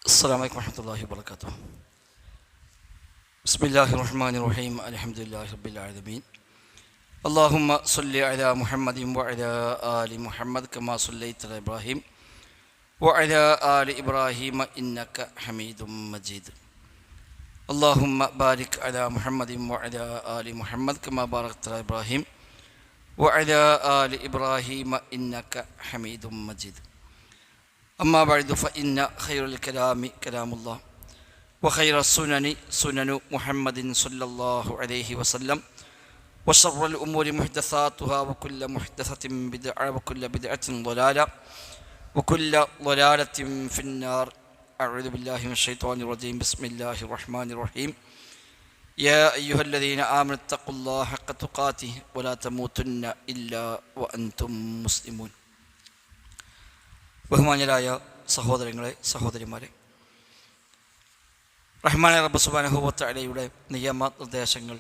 السلام عليكم ورحمة الله وبركاته. بسم الله الرحمن الرحيم. الحمد لله رب العالمين. اللهم صل على محمد وعلى آل محمد كما صليت على إبراهيم وعلى آل إبراهيم إنك حميد مجيد. اللهم بارك على محمد وعلى آل محمد كما باركت على إبراهيم وعلى آل إبراهيم إنك حميد مجيد. أما بعد فإن خير الكلام كلام الله وخير السنن سنن محمد صلى الله عليه وسلم وشر الأمور محدثاتها وكل محدثة بدعة وكل بدعة ضلالة وكل ضلالة في النار. أعوذ بالله من الشيطان الرجيم. بسم الله الرحمن الرحيم. يا أيها الذين آمنوا اتقوا الله حق تقاته ولا تموتن إلا وأنتم مسلمون. ബഹുമാന്യരായ സഹോദരങ്ങളെ, സഹോദരിമാരെ, റഹ്മാനായ റബ്ബ് സുബ്ഹാനഹു വ തആലയുടെ നിയമ നിർദ്ദേശങ്ങൾ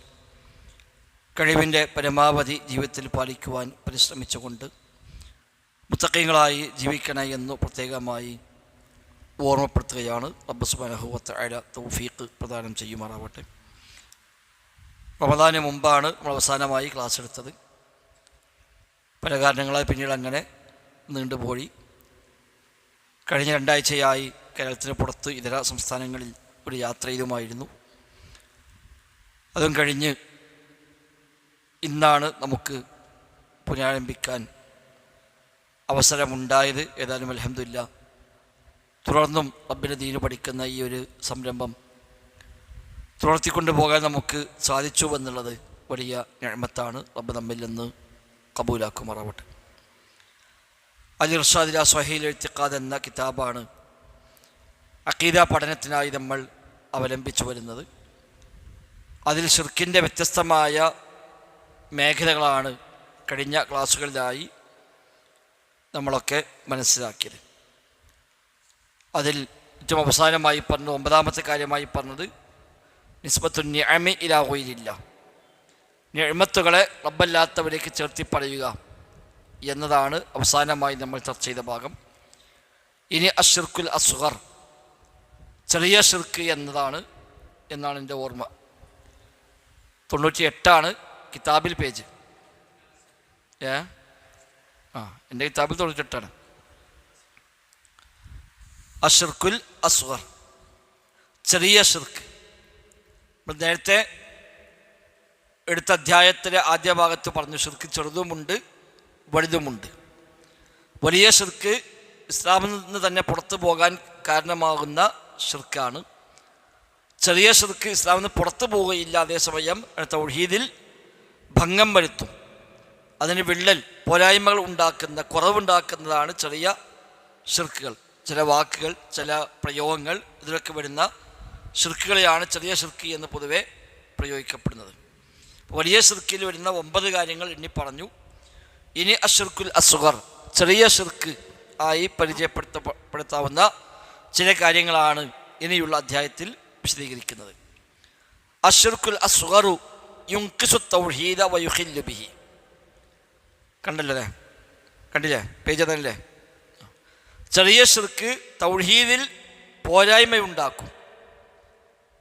കഴിവിൻ്റെ പരമാവധി ജീവിതത്തിൽ പാലിക്കുവാൻ പരിശ്രമിച്ചുകൊണ്ട് മുത്തഖീങ്ങളായി ജീവിക്കണേ എന്ന് പ്രത്യേകമായി ഓർമ്മപ്പെടുത്തുകയാണ്. റബ്ബ് സുബ്ഹാനഹു വ തആല തൗഫീഖ് പ്രദാനം ചെയ്യുമാറാവട്ടെ. റമദാന് മുമ്പാണ് നമ്മൾ അവസാനമായി ക്ലാസ് എടുത്തത്. പല കാരണങ്ങളായി പിന്നീട് അങ്ങനെ നീണ്ടുപോയി. കഴിഞ്ഞ 2 ആഴ്ചയായി കേരളത്തിന് പുറത്ത് ഇതര സംസ്ഥാനങ്ങളിൽ ഒരു യാത്രയിലുമായിരുന്നു. അതും കഴിഞ്ഞ് ഇന്നാണ് നമുക്ക് പുനരാരംഭിക്കാൻ അവസരമുണ്ടായത്. ഏതായാലും അൽഹംദുലില്ലാ, തുടർന്നും റബ്ബിൻ്റെ ദീന് പഠിക്കുന്ന ഈ ഒരു സംരംഭം തുടർത്തിക്കൊണ്ടു പോകാൻ നമുക്ക് സാധിച്ചു എന്നുള്ളത് വലിയ നിഅമത്താണ്. റബ്ബ് നമ്മിൽ നിന്ന് കബൂലാക്കുമാറാവട്ടെ. അൽ ഇർഷാദ് ഇലാ സ്വഹീൽ ഇഅ്തിഖാദ് എന്ന കിതാബാണ് അഖീദ പഠനത്തിനായി നമ്മൾ അവലംബിച്ചു വരുന്നത്. അതിൽ ശിർക്കിൻ്റെ വ്യത്യസ്തമായ മേഖലകളാണ് കഴിഞ്ഞ ക്ലാസ്സുകളിലായി നമ്മളൊക്കെ മനസ്സിലാക്കിയത്. അതിൽ ഏറ്റവും അവസാനമായി പറഞ്ഞത് 9ാമത്തെ കാര്യമായി പറഞ്ഞത് നിസ്ബത്തുൻ നിഅമി ഇലാ ഗൈരില്ലാഹ്, നിഅമത്തുകളെ റബ്ബല്ലാത്തവരേക്ക് ചേർത്തി പറയുക എന്നതാണ് അവസാനമായി നമ്മൾ ചർച്ച ചെയ്ത ഭാഗം. ഇനി അശ്ശിർക്കുൽ അസ്ഗർ, ചെറിയ ശിർക്ക് എന്നാണ് എൻ്റെ ഓർമ്മ. 98 കിതാബിൽ പേജ്. എൻ്റെ കിതാബിൽ 98. അശ്ശിർക്കുൽ അസ്ഗർ, ചെറിയ ശിർക്ക്. നേരത്തെ എടുത്ത അധ്യായത്തിലെ ആദ്യ ഭാഗത്ത് പറഞ്ഞു ശിർക്ക് ചെറുതുമുണ്ട് വലുതുമുണ്ട്. വലിയ ശിർക്ക് ഇസ്ലാമിൽ നിന്ന് തന്നെ പുറത്തു പോകാൻ കാരണമാകുന്ന ശിർക്കാണ്. ചെറിയ ശിർക്ക് ഇസ്ലാമിൽ നിന്ന് പുറത്തു പോവുകയില്ല, അതേസമയം തൗഹീദിൽ ഭംഗം വരുത്തും. അതിന് വിള്ളൽ, പോരായ്മകൾ ഉണ്ടാക്കുന്ന, കുറവുണ്ടാക്കുന്നതാണ് ചെറിയ ശിർക്കുകൾ. ചില വാക്കുകൾ, ചില പ്രയോഗങ്ങൾ, ഇതിലൊക്കെ വരുന്ന ശിർക്കുകളെയാണ് ചെറിയ ശിർക്ക് എന്ന് പൊതുവെ പ്രയോഗിക്കപ്പെടുന്നത്. വലിയ ശിർക്കിൽ വരുന്ന 9 കാര്യങ്ങൾ എണ്ണി പറഞ്ഞു. ഇനി അശ്ശിർക്കുൽ അസ്ഗർ, ചെറിയ ശിർക്ക് ആയി പരിചയപ്പെടുത്താവുന്ന ചില കാര്യങ്ങളാണ് ഇനിയുള്ള അധ്യായത്തിൽ വിശദീകരിക്കുന്നത്. അശ്ശിർക്കുൽ അസ്ഗറു യുൻഖിസു തൗഹീദ വയുഖില്ലു ബിഹി. കണ്ടില്ലേ പേജ് അതല്ലേ? ചെറിയ ശിർക്ക് തൗഹീദിൽ പോരായ്മയുണ്ടാക്കും,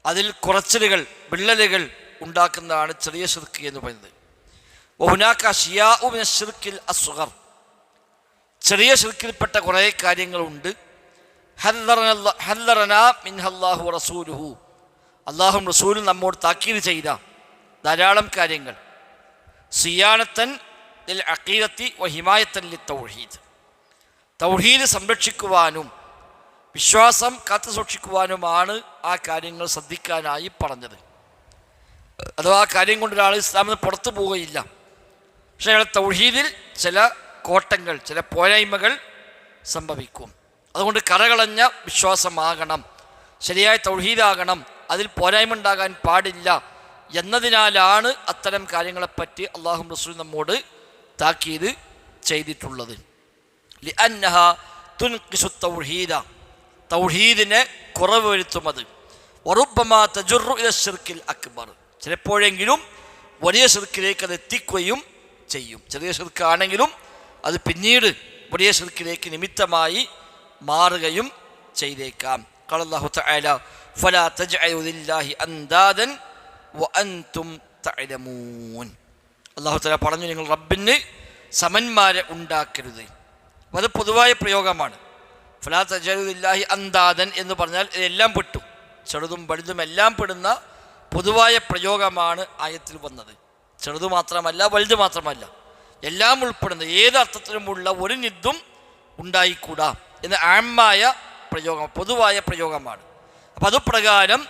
അതിൽ കുറച്ചിലുകൾ, വിള്ളലുകൾ ഉണ്ടാക്കുന്നതാണ് ചെറിയ ശിർക്ക് എന്ന് പറയുന്നത്. വഹുനാക അശ്യാഉ മിന ശിർക്കിൽ അസ്ഗർ, ചെറിയ ശിർക്കിൽപ്പെട്ട കുറേ കാര്യങ്ങളുണ്ട്. ഹല്ലറനാ മിൻഹല്ലാഹു റസൂലുഹു, അല്ലാഹും റസൂലും നമ്മോട് താക്കീത് ചെയ്ത ധാരാളം കാര്യങ്ങൾ. സിയാനത്തൻ ലിൽ അഖീദത്തി വഹിമായത്തൻ ലിത്തൗഹീദ്, തൗഹീദ് സംരക്ഷിക്കുവാനും വിശ്വാസം കാത്തു സൂക്ഷിക്കുവാനുമാണ് ആ കാര്യങ്ങൾ ശ്രദ്ധിക്കാനായി പറഞ്ഞത്. അഥവാ ആ കാര്യം കൊണ്ട് ഒരാൾ ഇസ്ലാമിൽ പുറത്തു പോവുകയില്ല, പക്ഷേ അയാൾ തൗഹീദിൽ ചില കോട്ടങ്ങൾ, ചില പോരായ്മകൾ സംഭവിക്കും. അതുകൊണ്ട് കറകളഞ്ഞ വിശ്വാസമാകണം, ശരിയായ തൗഹീദാകണം, അതിൽ പോരായ്മ ഉണ്ടാകാൻ പാടില്ല എന്നതിനാലാണ് അത്തരം കാര്യങ്ങളെപ്പറ്റി അല്ലാഹും റസൂലും നമ്മോട് താക്കീത് ചെയ്തിട്ടുള്ളത്. ലിഅന്നഹ തുൻഖിസു തൗഹീദ, തൗഹീദിനെ കുറവ് വരുത്തുന്നത്. വറുബ്ബമാ തജുറു ഇല ശിർക്കിൽ അക്ബർ, ചിലപ്പോഴെങ്കിലും വലിയ ശിർക്കിലേക്ക് അത് എത്തിക്കുകയും ചെയ്യും. ചെറിയ ശിർക്കാണെങ്കിലും അത് പിന്നീട് വലിയ ശിർക്കിലേക്ക് നിമിത്തമായി മാറുകയും ചെയ്തേക്കാം. ഖാല അല്ലാഹു തആല ഫലാ തജ്അലു ലില്ലാഹി അൻദാദൻ വഅൻതും തഅലമൂൻ. അല്ലാഹു തആല പറഞ്ഞു, നിങ്ങൾ റബ്ബിന് സമന്മാരെ ഉണ്ടാക്കരുത്. അപ്പോൾ അത് പൊതുവായ പ്രയോഗമാണ്. ഫലാ തജ്അലു ലില്ലാഹി അൻദാദൻ എന്ന് പറഞ്ഞാൽ ഇതെല്ലാം പെട്ടു, ചെറുതും വലുതും എല്ലാം പെടുന്ന പൊതുവായ പ്രയോഗമാണ് ആയത്തിൽ വന്നത്. ചെറുതു മാത്രമല്ല, വലുത് മാത്രമല്ല, എല്ലാം ഉൾപ്പെടുന്ന ഏത് അർത്ഥത്തിലുമുള്ള ഒരു നിദ്ദും ഉണ്ടായിക്കൂടാ എന്ന ആമായ പ്രയോഗം, പൊതുവായ പ്രയോഗമാണ്. അപ്പം അതുപ്രകാരം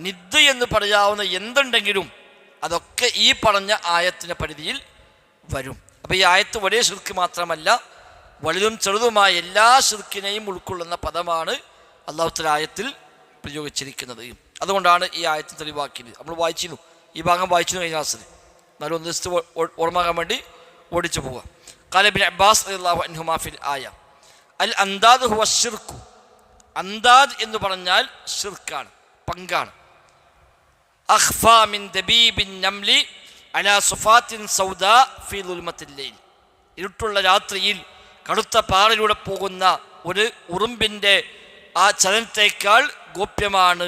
നിദ് എന്ന് പറയാവുന്ന എന്തുണ്ടെങ്കിലും അതൊക്കെ ഈ പറഞ്ഞ ആയത്തിൻ്റെ പരിധിയിൽ വരും. അപ്പോൾ ഈ ആയത്ത് വലിയ ശിർക്ക് മാത്രമല്ല, വലുതും ചെറുതുമായ എല്ലാ ശിർക്കിനെയും ഉൾക്കൊള്ളുന്ന പദമാണ് അല്ലാഹു തആല ആയത്തിൽ പ്രയോഗിച്ചിരിക്കുന്നത്. അതുകൊണ്ടാണ് ഈ ആയത്തിൽ തെളിവാക്കിയത്. നമ്മൾ വായിച്ചിരുന്നു, ഈ ഭാഗം വായിച്ചു കഴിഞ്ഞ ക്ലാസ്സിൽ, എന്നാലും ഒന്ന് ജസ്റ്റ് ഓർമ്മയാകാൻ വേണ്ടി ഓടിച്ചു പോവുക. ഖാല ഇബ്നു അബ്ബാസ് റളിയല്ലാഹു അൻഹുമാ ഫിൽ ആയ അൽ അന്ദാദ് ഹുവ ശിർക്കു. അന്ദാദ് എന്ന് പറഞ്ഞാൽ ഷിർക്കാണ്, പങ്കാണ്. അഖ്ഫാ മിൻ ദബീബിൻ നംലി അലാ സുഫാത്തിൻ സൗദാ ഫീ ദുൽമത്തിൽ ലൈൽ. ഇരുട്ടുള്ള രാത്രിയിൽ കടുത്ത പാറയിലൂടെ പോകുന്ന ഒരു ഉറുമ്പിൻ്റെ ആ ചലനത്തേക്കാൾ ഗോപ്യമാണ്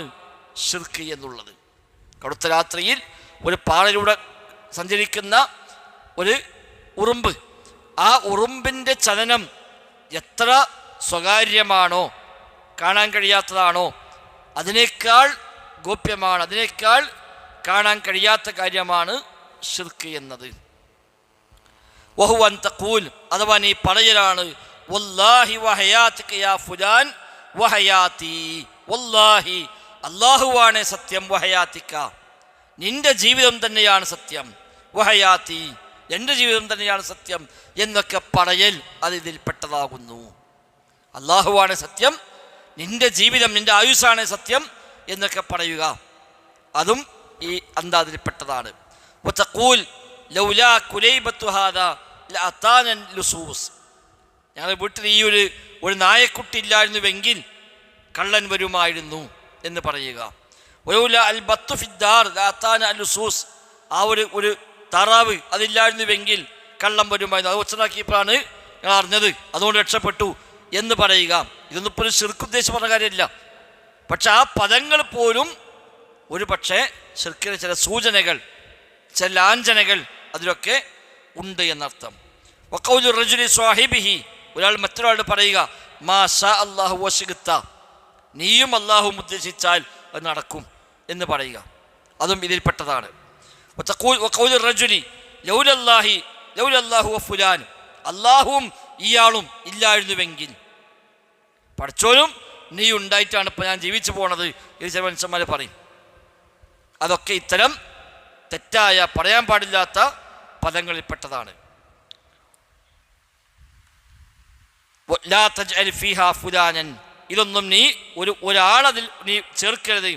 ഷിർക്ക് എന്നുള്ളത്. കടുത്ത രാത്രിയിൽ ഒരു പാറയിലൂടെ സഞ്ചരിക്കുന്ന ഒരു ഉറുമ്പ്, ആ ഉറുമ്പിൻ്റെ ചലനം എത്ര സ്വകാര്യമാണോ, കാണാൻ കഴിയാത്തതാണോ, അതിനേക്കാൾ ഗോപ്യമാണ്, അതിനേക്കാൾ കാണാൻ കഴിയാത്ത കാര്യമാണ് ഷിർക്ക് എന്നത്. വഹുവ അൻ തഖൂൽ, അഥവാ നീ പറയലാണ്, വല്ലാഹി വഹയാതിക യാ ഫുലാൻ വഹയാതി. വല്ലാഹി, അല്ലാഹുവാണ് സത്യം, വഹയാതിക, നിന്റെ ജീവിതം തന്നെയാണ് സത്യം, വഹയാതി, എൻ്റെ ജീവിതം തന്നെയാണ് സത്യം എന്നൊക്കെ പറയൽ അത് ഇതിൽപ്പെട്ടതാകുന്നു. അല്ലാഹുവാണ് സത്യം, നിന്റെ ജീവിതം, നിന്റെ ആയുസ്സാണ് സത്യം എന്നൊക്കെ പറയുക, അതും ഈ അന്താതിൽപ്പെട്ടതാണ്. വതഖൂൽ ലൗലാ കുലൈബത്തു ഹാദാ ലഅതാന ലുസൂസ്. ഞങ്ങളുടെ വീട്ടിൽ ഈ ഒരു നായക്കുട്ടി ഇല്ലായിരുന്നുവെങ്കിൽ കള്ളൻ വരുമായിരുന്നു എന്ന് പറയുക. ലൗലാ അൽ ബത്തു ഫിദ്ദാർ ലഅതാന ലുസൂസ്. ആ ഒരു താറാവ് അതില്ലായിരുന്നുവെങ്കിൽ കള്ളം വരുമായിരുന്നു. അത് ഒച്ചനാക്കിയപ്പോഴാണ് ഞങ്ങൾ അറിഞ്ഞത്, അതുകൊണ്ട് രക്ഷപ്പെട്ടു എന്ന് പറയുക. ഇതൊന്നും ഇപ്പോൾ ഒരു ശിർക്കുദ്ദേശം പറഞ്ഞ കാര്യമില്ല. പക്ഷെ ആ പദങ്ങൾ പോലും ഒരു പക്ഷേ ശിർക്കിന് ചില സൂചനകൾ, ചില ലാഞ്ചനകൾ അതിലൊക്കെ ഉണ്ട് എന്നർത്ഥം. വഖൗലു റജുലി സ്വാഹിബിഹി, ഒരാൾ മറ്റൊരാളോട് പറയുക, മാ ഷാ അല്ലാഹു വശിഗ്ത, നീയും അല്ലാഹു ഉദ്ദേശിച്ചാൽ അത് നടക്കും എന്ന് പറയുക, അതും ഇതിൽപ്പെട്ടതാണ്. വഖൗലു റജുലി ലൗലല്ലാഹു വഫുലാൻ, അല്ലാഹുവും ഇയാളും ഇല്ലായിരുന്നുവെങ്കിൽ, പഠിച്ചോനും നീ ഉണ്ടായിട്ടാണ് ഇപ്പോൾ ഞാൻ ജീവിച്ചു പോണത് എന്ന് ചില മനുഷ്യന്മാർ പറയും. അതൊക്കെ ഇത്തരം തെറ്റായ, പറയാൻ പാടില്ലാത്ത പദങ്ങളിൽപ്പെട്ടതാണ്. ലാ തജ്അൽ ഫീഹാ ഫുലാനൻ, ഇതൊന്നും നീ ഒരാളതിൽ നീ ചേർക്കരുത്.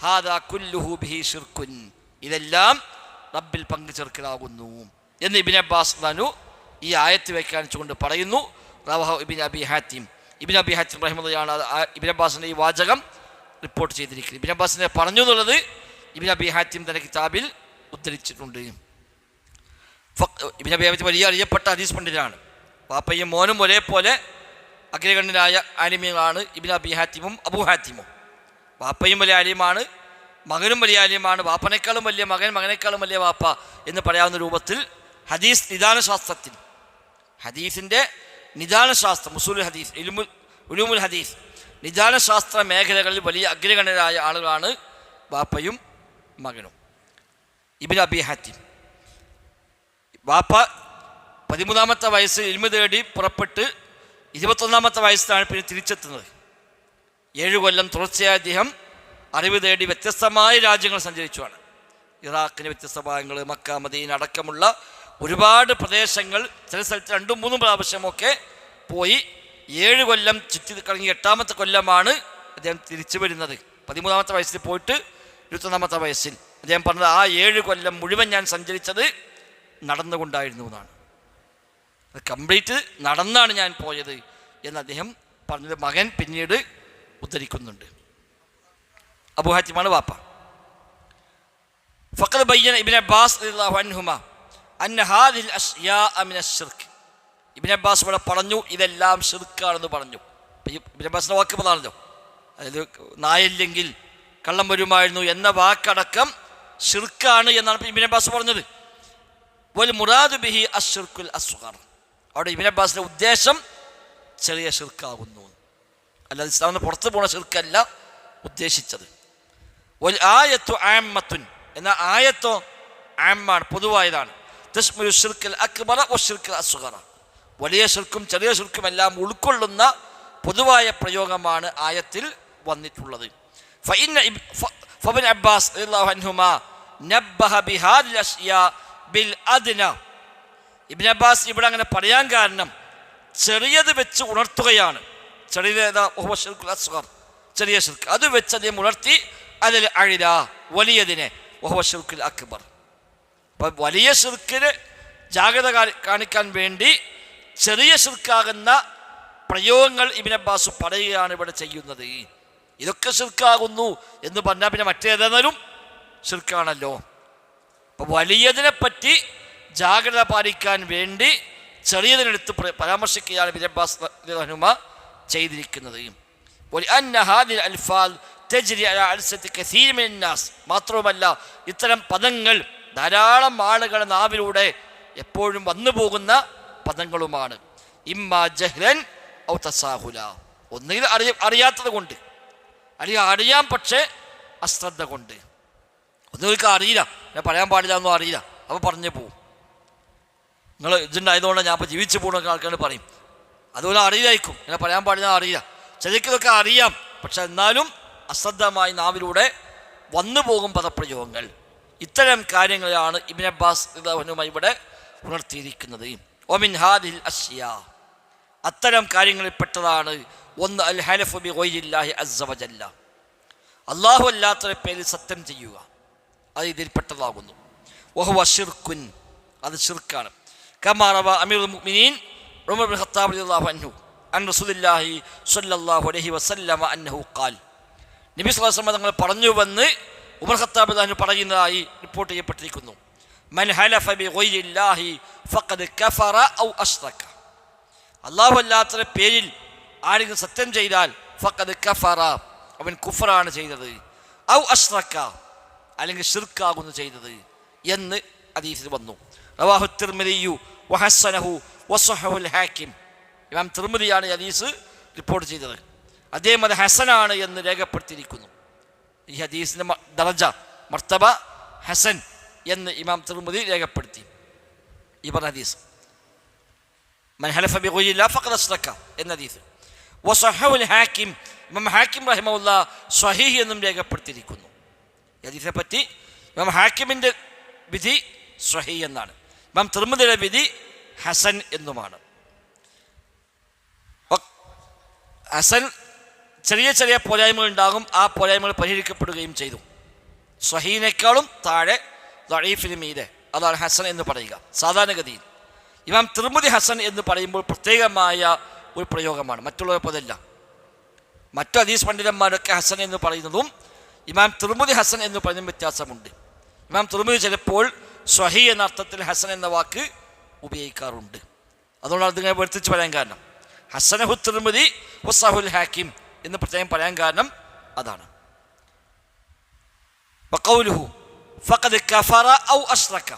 ഹാദാ കുല്ലുഹു ബിഹി ശിർക്കുൻ, ഇതെല്ലാം റബ്ബിൽ പങ്കു ചേർക്കലാകുന്നു എന്ന് ഇബ്നു അബ്ബാസ് ഈ ആയത്ത് വ്യാഖ്യാനിച്ചുകൊണ്ട് പറയുന്നു. റവാഹു ഇബ്നു അബി ഹാത്തിം, ഇബ്നു അബി ഹാത്തിം റഹിമത്തുള്ളാഹിയാണ് ഇബ്നു അബ്ബാസിൻ്റെ ഈ വാചകം റിപ്പോർട്ട് ചെയ്തിരിക്കുന്നത്. ഇബ്നു അബ്ബാസിനെ പറഞ്ഞു എന്നുള്ളത് ഇബ്നു അബി ഹാത്തിം തന്റെ കിതാബിൽ ഉദ്ധരിച്ചിട്ടുണ്ട്. ഇബ്നു അബി ഹാത്തിം വലിയ അറിയപ്പെട്ട ഹദീസ് പണ്ഡിതനാണ്. വാപ്പയും മോനും ഒരേപോലെ അഗ്രഗണ്യരായ ആലിമ്യങ്ങളാണ് ഇബ്നു അബി ഹാത്തിമും അബൂ ഹാത്തിമും. വാപ്പയും വലിയ ആലിമാണ്, മകനും വലിയ ആലിമാണ്. വാപ്പനേക്കാളും വലിയ മകൻ, മകനേക്കാളും വലിയ വാപ്പ എന്ന് പറയാവുന്ന രൂപത്തിൽ ഹദീസ് നിദാനശാസ്ത്രത്തിൽ, ഹദീസിൻ്റെ നിദാനശാസ്ത്രം, ഉസൂലുൽ ഹദീസ്, ഉലൂമുൽ ഹദീസ്, നിദാനശാസ്ത്ര മേഖലകളിൽ വലിയ അഗ്രഗണ്യരായ ആളുകളാണ് വാപ്പയും മകനും. ഇബ്നു അബി ഹാത്തിം വാപ്പ 13-ാമത്തെ വയസ്സിൽ ഇൽമു തേടി പുറപ്പെട്ട് 21-ാമത്തെ വയസ്സിലാണ് പിന്നെ തിരിച്ചെത്തുന്നത്. 7 കൊല്ലം തുടർച്ചയായ അദ്ദേഹം അറിവ് തേടി വ്യത്യസ്തമായ രാജ്യങ്ങൾ സഞ്ചരിച്ചുമാണ്. ഇറാഖിൻ്റെ വ്യത്യസ്ത ഭാഗങ്ങൾ, മക്ക, മദീന അടക്കമുള്ള ഒരുപാട് പ്രദേശങ്ങൾ, ചില സ്ഥലത്ത് 2-3 പ്രാവശ്യമൊക്കെ പോയി 7 കൊല്ലം ചുറ്റി കറങ്ങി 8-ാമത്തെ കൊല്ലമാണ് അദ്ദേഹം തിരിച്ചു വരുന്നത്. 13-ാമത്തെ വയസ്സിൽ പോയിട്ട് 21-ാമത്തെ വയസ്സിൽ അദ്ദേഹം പറഞ്ഞത്, ആ 7 കൊല്ലം മുഴുവൻ ഞാൻ സഞ്ചരിച്ചത് നടന്നുകൊണ്ടായിരുന്നു എന്നാണ്. അത് കംപ്ലീറ്റ് നടന്നാണ് ഞാൻ പോയത് എന്ന് അദ്ദേഹം പറഞ്ഞത് മകൻ പിന്നീട് ഉദ്ധരിക്കുന്നുണ്ട്. അബൂ ഹാത്തിമാണ് വാപ്പ. ഫഖദ് ബയ്യന ഇബ്നു അബ്ബാസ് റളിയല്ലാഹു അൻഹുമാ അന്ന ഹാദിഹിൽ അശ്യാഅ മിനശ് ശിർക്ക്. ഇബ്നു അബ്ബാസ് ഇവിടെ പറഞ്ഞു ഇതെല്ലാം ശിർക്കാണെന്ന് പറഞ്ഞു. ഇബ്നു അബ്ബാസിന്റെ വാക്ക് പറഞ്ഞല്ലോ, അതായത് നായില്ലെങ്കിൽ കള്ളം വരുമായിരുന്നു എന്ന വാക്കടക്കം ഷിർക്കാണ് എന്നാണ് ഇബ്നു അബ്ബാസ് പറഞ്ഞത്. വൽ മുറാദു ബിഹി അശ്ശിർക്കുൽ അസ്ഗർ, അവിടെ ഇബ്നു അബ്ബാസിന്റെ ഉദ്ദേശം ചെറിയ ഷിർക്കാകുന്നു, അല്ലാതെ ഇസ്ലാമിന് പുറത്തു പോണ ഷിർക്കല്ല ഉദ്ദേശിച്ചത്. വൽ ആയത്തു ആമ്മത്തുൻ, എന്ന ആയത്തോ ആമ്മാണ്, പൊതുവായതാണ്. തശ്മിലു ശിർക്കൽ അക്ബറ വശിർക്കൽ അസ്ഗറ, വലിയ ഷിർക്കും ചെറിയ ഷിർക്കും എല്ലാം ഉൾക്കൊള്ളുന്ന പൊതുവായ പ്രയോഗമാണ് ആയത്തിൽ വന്നിട്ടുള്ളത്. ഫഇബ്നു അബ്ബാസ് റളിയല്ലാഹു അൻഹുമാ നബ്ബഹ ബിഹാദിൽ അശ്യാ ബിൽ അദ്ന, ഇബ്നു അബ്ബാസ് ഇവിടെ അങ്ങനെ പറയാൻ കാരണം ചെറിയത് വെച്ച് ഉണർത്തുകയാണ്. ചെറിയ ചെറിയ ഷിർക്ക് അത് വെച്ച് അദ്ദേഹം ഉണർത്തി അതിൽ അഴില വലിയതിനെ വഹുവ ശിർക്കുൽ അക്ബർ. അപ്പം വലിയ ഷിർക്കിന് ജാഗ്രത കാണിക്കാൻ വേണ്ടി ചെറിയ ഷിർക്കാകുന്ന പ്രയോഗങ്ങൾ ഇബ്നു അബ്ബാസ് പറയുകയാണ് ഇവിടെ ചെയ്യുന്നത്. ഇതൊക്കെ ഷിർക്കാകുന്നു എന്ന് പറഞ്ഞാൽ പിന്നെ മറ്റേതെന്നാലും ഷിർക്കാണല്ലോ. അപ്പം വലിയതിനെ പറ്റി ജാഗ്രത പാലിക്കാൻ വേണ്ടി ചെറിയതിനെടുത്ത് പരാമർശിക്കുകയാണ് ഇബ്നു അബ്ബാസ് റളിയല്ലാഹു ചെയ്തിരിക്കുന്നത്. മാത്രവുമല്ല ഇത്തരം പദങ്ങൾ ധാരാളം ആളുകളുടെ നാവിലൂടെ എപ്പോഴും വന്നു പോകുന്ന പദങ്ങളുമാണ്. ഇമ്മാ ജഹ്ലൻ ഔ തസാഹുല, ഒന്നുകിൽ അറിയാത്തത് കൊണ്ട്, അല്ലെങ്കിൽ അറിയാം പക്ഷേ അശ്രദ്ധ കൊണ്ട്. ഒന്നുകിൽ അറിയില്ല, ഞാൻ പറയാൻ പാടില്ല ഒന്നും അറിയില്ല, അപ്പോൾ പറഞ്ഞു പോവും. നിങ്ങൾ ഇതുണ്ടായതുകൊണ്ട് ഞാൻ ഇപ്പോൾ ജീവിച്ചു പോകുന്ന ആൾക്കാർ പറയും അതുപോലെ അറിയില്ലായിരിക്കും, ഞാൻ പറയാൻ പാടില്ല അറിയില്ല. ചിലർക്കിതൊക്കെ അറിയാം, പക്ഷെ എന്നാലും അശ്രദ്ധമായി നാവിലൂടെ വന്നു പോകും പദപ്രയോഗങ്ങൾ. ഇത്തരം കാര്യങ്ങളാണ് ഇബ്നു അബ്ബാസ് റളിയല്ലാഹു ഇവിടെ ഉണർത്തിയിരിക്കുന്നത്. ഒമിൻ ഹാദിൽ അശ്യാ, അത്തരം കാര്യങ്ങളിൽ പെട്ടതാണ് ഒന്ന് അൽ ഹലഫു ബി ഗൈരില്ലാഹി അസ്സ വജല്ല, അല്ലാഹു അല്ലാത്തവരുടെ പേരിൽ സത്യം ചെയ്യുക, അത് ഇതിൽപ്പെട്ടതാകുന്നു. വഹുവ ശിർക്കുൻ, അത് ശിർക്കാണ്. കമാ റവ അമീറുൽ മുഅ്മിനീൻ ഉമർ ഇബ്നു ഖത്താബ് റളിയല്ലാഹു അൻഹു അൻ റസൂലുള്ളാഹി സ്വല്ലല്ലാഹു അലൈഹി വസല്ലമ അന്നഹു ഖാൽ, നബി സ്വല്ലല്ലാഹു അലൈഹി വസല്ലം തങ്ങൾ പറഞ്ഞുവെന്ന് ഉമർ ഖത്താബ് റളിയല്ലാഹു അൻഹു പറയുന്നതായി റിപ്പോർട്ട് ചെയ്യപ്പെട്ടിരിക്കുന്നു. മൻ ഹലഫ ബി ഗൈരില്ലാഹി ഫഖദ് കഫറ ഔ അശ്റക, അല്ലാഹു അല്ലാത്തവരുടെ പേരിൽ ആരെങ്കിലും സത്യം ചെയ്താൽ ഫഖദ് കഫറ, അവൻ കുഫറാണ് ചെയ്തത്, ഔ അശ്റക, അല്ലെങ്കിൽ ഷിർക്കാകുന്നു ചെയ്തത് എന്ന് ഹദീസിൽ വന്നു. റവാഹു തിർമിദിയു വഹസ്സനഹു വസഹഹുൽ ഹാക്കിം, ഇമാം തിർമിദിയാണ് ഈ ഹദീസ് റിപ്പോർട്ട് ചെയ്തത്, അദ്ദേഹം അത് ഹസനാണ് എന്ന് രേഖപ്പെടുത്തിയിരിക്കുന്നു. ഈ ഹദീസിൻ്റെ ദറജ മർത്തബ ഹസൻ എന്ന് ഇമാം തിർമിദി രേഖപ്പെടുത്തി. ഈ പറഞ്ഞ ഹദീസ് മൻ ഹലഫ ബി ഗൈരില്ലാഹി ഫഖദ് അശ്റക എന്ന ഹദീസ്. വസഹഹുൽ ഹാക്കിം, ഇമാം ഹാക്കിം റഹിമഹുല്ലാഹ് സ്വഹീഹ് എന്നും രേഖപ്പെടുത്തിയിരിക്കുന്നു. ഈ ഹദീസിനെ പറ്റി ഇമാം ഹാക്കിമിൻ്റെ വിധി സ്വഹീഹ് എന്നാണ്, ഇമാം തിർമിദിയുടെ വിധി ഹസൻ എന്നുമാണ്. ഹസൻ ചെറിയ ചെറിയ പോരായ്മകൾ ഉണ്ടാകും, ആ പോരായ്മകൾ പരിഹരിക്കപ്പെടുകയും ചെയ്തു. സ്വഹീനേക്കാളും താഴെ ദഈഫിന് മീതെ, അതാണ് ഹസൻ എന്ന് പറയുക സാധാരണഗതിയിൽ. ഇമാം തിർമിദി ഹസൻ എന്ന് പറയുമ്പോൾ പ്രത്യേകമായ ഒരു പ്രയോഗമാണ്, മറ്റുള്ളവരെ പോലെയല്ല. മറ്റു ഹദീസ് പണ്ഡിതന്മാരൊക്കെ ഹസൻ എന്ന് പറയുന്നതും ഇമാം തിർമിദി ഹസൻ എന്ന് പറയുന്നതും വ്യത്യാസമുണ്ട്. ഇമാം തിർമിദി ചിലപ്പോൾ സ്വഹീ എന്ന അർത്ഥത്തിൽ ഹസൻ എന്ന വാക്ക് ഉപയോഗിക്കാറുണ്ട്. അതുകൊണ്ടാണ് അതിങ്ങനെ വേർതിരിച്ച് പറയാൻ കാരണം. ഹസനഹു തിർമിദി വസഹുൽ ഹാക്കിം എന്ന് പ്രത്യേകം പറയാൻ കാരണം അതാണ്. വഖൗലുഹു ഫഖദ് കഫറ ഔ അശ്റക,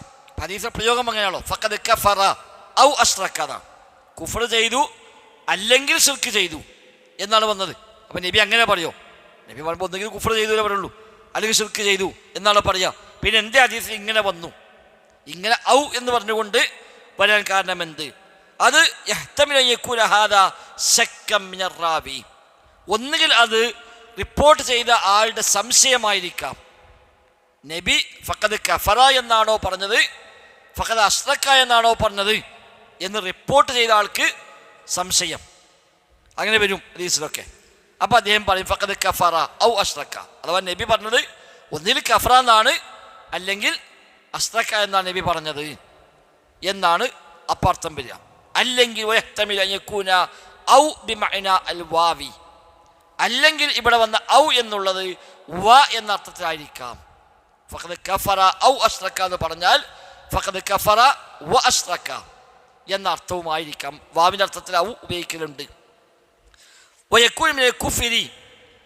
ഹദീസിലെ പ്രയോഗം അങ്ങനെയാണോ, ഫഖദ് കഫറ ഔ അശ്റക, കുഫർ ചെയ്തു അല്ലെങ്കിൽ ശിർക്ക് ചെയ്തു എന്നാണ് വന്നത്. അപ്പം നബി അങ്ങനെ പറയോ? നബി പറയുമ്പോൾ ഒന്നെങ്കിലും കുഫർ ചെയ്തു എന്നേ പറയുള്ളൂ, അല്ലെങ്കിൽ ശിർക്ക് ചെയ്തു എന്നാണ് പറയുക. പിന്നെ എൻ്റെ ഹദീസിൽ ഇങ്ങനെ വന്നു, ഇങ്ങനെ ഔ എന്ന് പറഞ്ഞുകൊണ്ട് വരാൻ കാരണം എന്ത്? അത് ഒന്നുകിൽ അത് റിപ്പോർട്ട് ചെയ്ത ആളുടെ സംശയമായിരിക്കാം. നബി ഫഖദ് കഫറ എന്നാണോ പറഞ്ഞത്, ഫഖദ് അശ്റക എന്നാണോ പറഞ്ഞത് എന്ന് റിപ്പോർട്ട് ചെയ്ത ആൾക്ക് സംശയം, അങ്ങനെ വരും ഹദീസിലൊക്കെ. അപ്പം അദ്ദേഹം പറയും ഫഖദ് കഫറ ഔ അശ്റക, അഥവാ നബി പറഞ്ഞത് ഒന്നിൽ കഫറ എന്നാണ്, അല്ലെങ്കിൽ അശ്റക എന്നാണ് നബി പറഞ്ഞത് എന്നാണ് അപ്പാർത്ഥം വരിക. അല്ലെങ്കിൽ ഔ ബിമഅന അൽ വാവി, അല്ലെങ്കിൽ ഇവിടെ വന്ന ഔ എന്നുള്ളത് വ എന്ന അർത്ഥത്തിലായിരിക്കാം. ഫഖദ് കഫറ ഔ അശ്റക എന്ന് പറഞ്ഞാൽ ഫഖദ് കഫറ വ അശ്റക എന്ന അർത്ഥവുമായിരിക്കാം. വാവിൻ്റെ അർത്ഥത്തിൽ ഔ ഉപയോഗിക്കലുണ്ട്. വയകൂന മിനൽ കുഫ്രി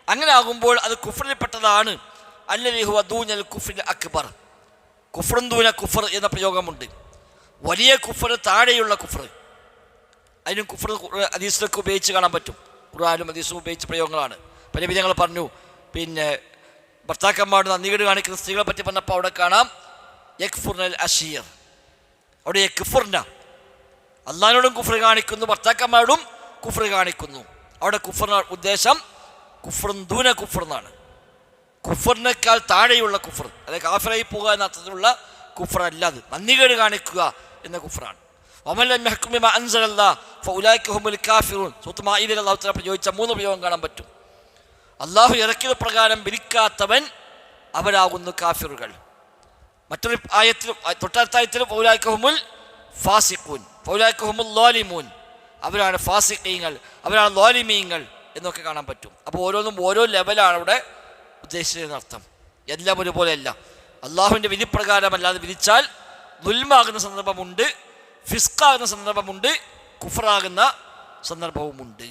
അങ്ങനെ ആകുമ്പോൾ അത് കുഫറിൽപ്പെട്ടതാണ്. അല്ലദീ ഹുവ ദൂനൽ കുഫ്രിൽ അക്ബർ. കുഫ്റുൻ ദൂന കുഫർ എന്ന പ്രയോഗമുണ്ട്. വലിയ കുഫർ, താഴെയുള്ള കുഫർ. അതിനും കുഫർ ഹദീസിലൊക്കെ ഉപയോഗിച്ച് കാണാൻ പറ്റും. ഖുർആനും ഹദീസും ഉപയോഗിച്ച പ്രയോഗങ്ങളാണ്. പല ഞങ്ങൾ പറഞ്ഞു. പിന്നെ ഭർത്താക്കന്മാരോട് നന്ദികേട് കാണിക്കുന്ന സ്ത്രീകളെ പറ്റി പറഞ്ഞപ്പോൾ അവിടെ കാണാം യക്ഫുർനൽ അഷീർ. അവിടെ യക്ഫുർന, അള്ളാഹിനോടും കുഫർ കാണിക്കുന്നു, ഭർത്താക്കന്മാരോടും കുഫർ കാണിക്കുന്നു. അവിടെ കുഫറിന് ഉദ്ദേശം കുഫ്റുൻ ദൂന കുഫർ എന്നാണ്. കുഫറിനേക്കാൾ താഴെയുള്ള കുഫർ, അതായത് കാഫിറായി പോകുക എന്ന അർത്ഥത്തിലുള്ള കുഫർ അല്ലാതെ നന്ദികേട് കാണിക്കുക എന്ന കുഫറാണ്. പ്രയോഗിച്ച 3 പ്രയോഗം കാണാൻ പറ്റും. അള്ളാഹു ഇറക്കിയത് പ്രകാരം വിധിക്കാത്തവൻ അവരാകുന്നു കാഫിറുകൾ. മറ്റൊരു ആയത്തിലും തൊട്ടടുത്തായത്തിലും ഫൗലായിക്കഹുമുൽ ഫാസിഖൂൻ, ഫൗലായിക്കഹുമുൽ ളാലിമൂൻ, അവരാണ് ഫാസിഖീങ്ങൾ, അവരാണ് ളാലിമീങ്ങൾ എന്നൊക്കെ കാണാൻ പറ്റും. അപ്പോൾ ഓരോന്നും ഓരോ ലെവലാണ് അവിടെ ഉദ്ദേശിച്ചതെന്നർത്ഥം. എല്ലാം ഒരുപോലെയല്ല. അള്ളാഹുവിൻ്റെ വിധിപ്രകാരമല്ലാതെ വിധിച്ചാൽ ദുൽമാകുന്ന സന്ദർഭമുണ്ട്, ഫിസ്കാകുന്ന സന്ദർഭമുണ്ട്, കുഫറാകുന്ന സന്ദർഭവുമുണ്ട്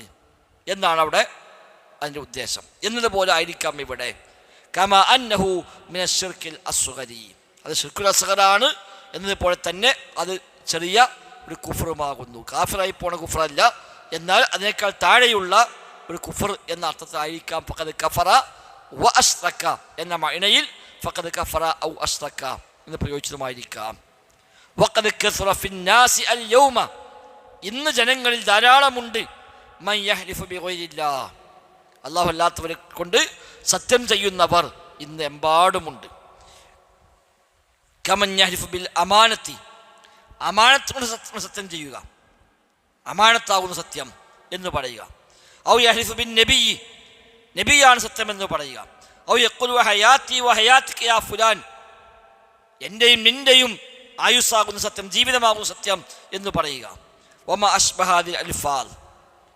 എന്നാണ് അവിടെ അതിൻ്റെ ഉദ്ദേശം. എന്നതുപോലെ ആയിരിക്കാം ഇവിടെ. കമാ അന്നഹു മിന ശിർക്കിൽ അസ്ഗരി, അത് ശിർക്കുൽ അസ്ഗറാണ് എന്നതുപോലെ തന്നെ അത് ചെറിയ ഒരു കുഫറുമാകുന്നു. കാഫിറായി പോണ കുഫറല്ല, എന്നാൽ അതിനേക്കാൾ താഴെയുള്ള ഒരു കുഫർ എന്ന അർത്ഥത്തിലായിരിക്കാം. ഫഖദ് കഫറ വ അശ്റക എന്ന മഅനയിൽ ഫഖദ് കഫറ ഔ അശ്റക എന്ന് പ്രയോഗിച്ചതുമായിരിക്കാം. വഖദ് കസറ ഫിന്നാസി അൽ യൗമ, ഇന്ന് ജനങ്ങളിൽ ധാരാളമുണ്ട് മൻ യഹ്ലിഫു ബിഗൈരില്ലാഹ്, അല്ലാഹു അല്ലാത്തവരെ കൊണ്ട് സത്യം ചെയ്യുന്നവർ ഇന്ന് എമ്പാടുമുണ്ട്. കമൻ യഹ്ലിഫു ബിൽ അമാനത്തി, അമാനത്തുകൊണ്ട് സത്യം ചെയ്യുക, അമാനത്താകുന്ന സത്യം എന്ന് പറയുക. ഔ യഹ്ലിഫു ബിൻ നബി, നബിയാണ് സത്യം എന്ന് പറയുക. ഔ യഖുലു ഹയാത്തി വ ഹയാതിക യാ ഫുലാൻ, എൻ്റെയും നിൻ്റെയും ആയുസ്സാകുന്ന സത്യം, ജീവിതമാകുന്ന സത്യം എന്ന് പറയുക. വമ അഷ്ബഹാദിൽ അൽഫാൽ,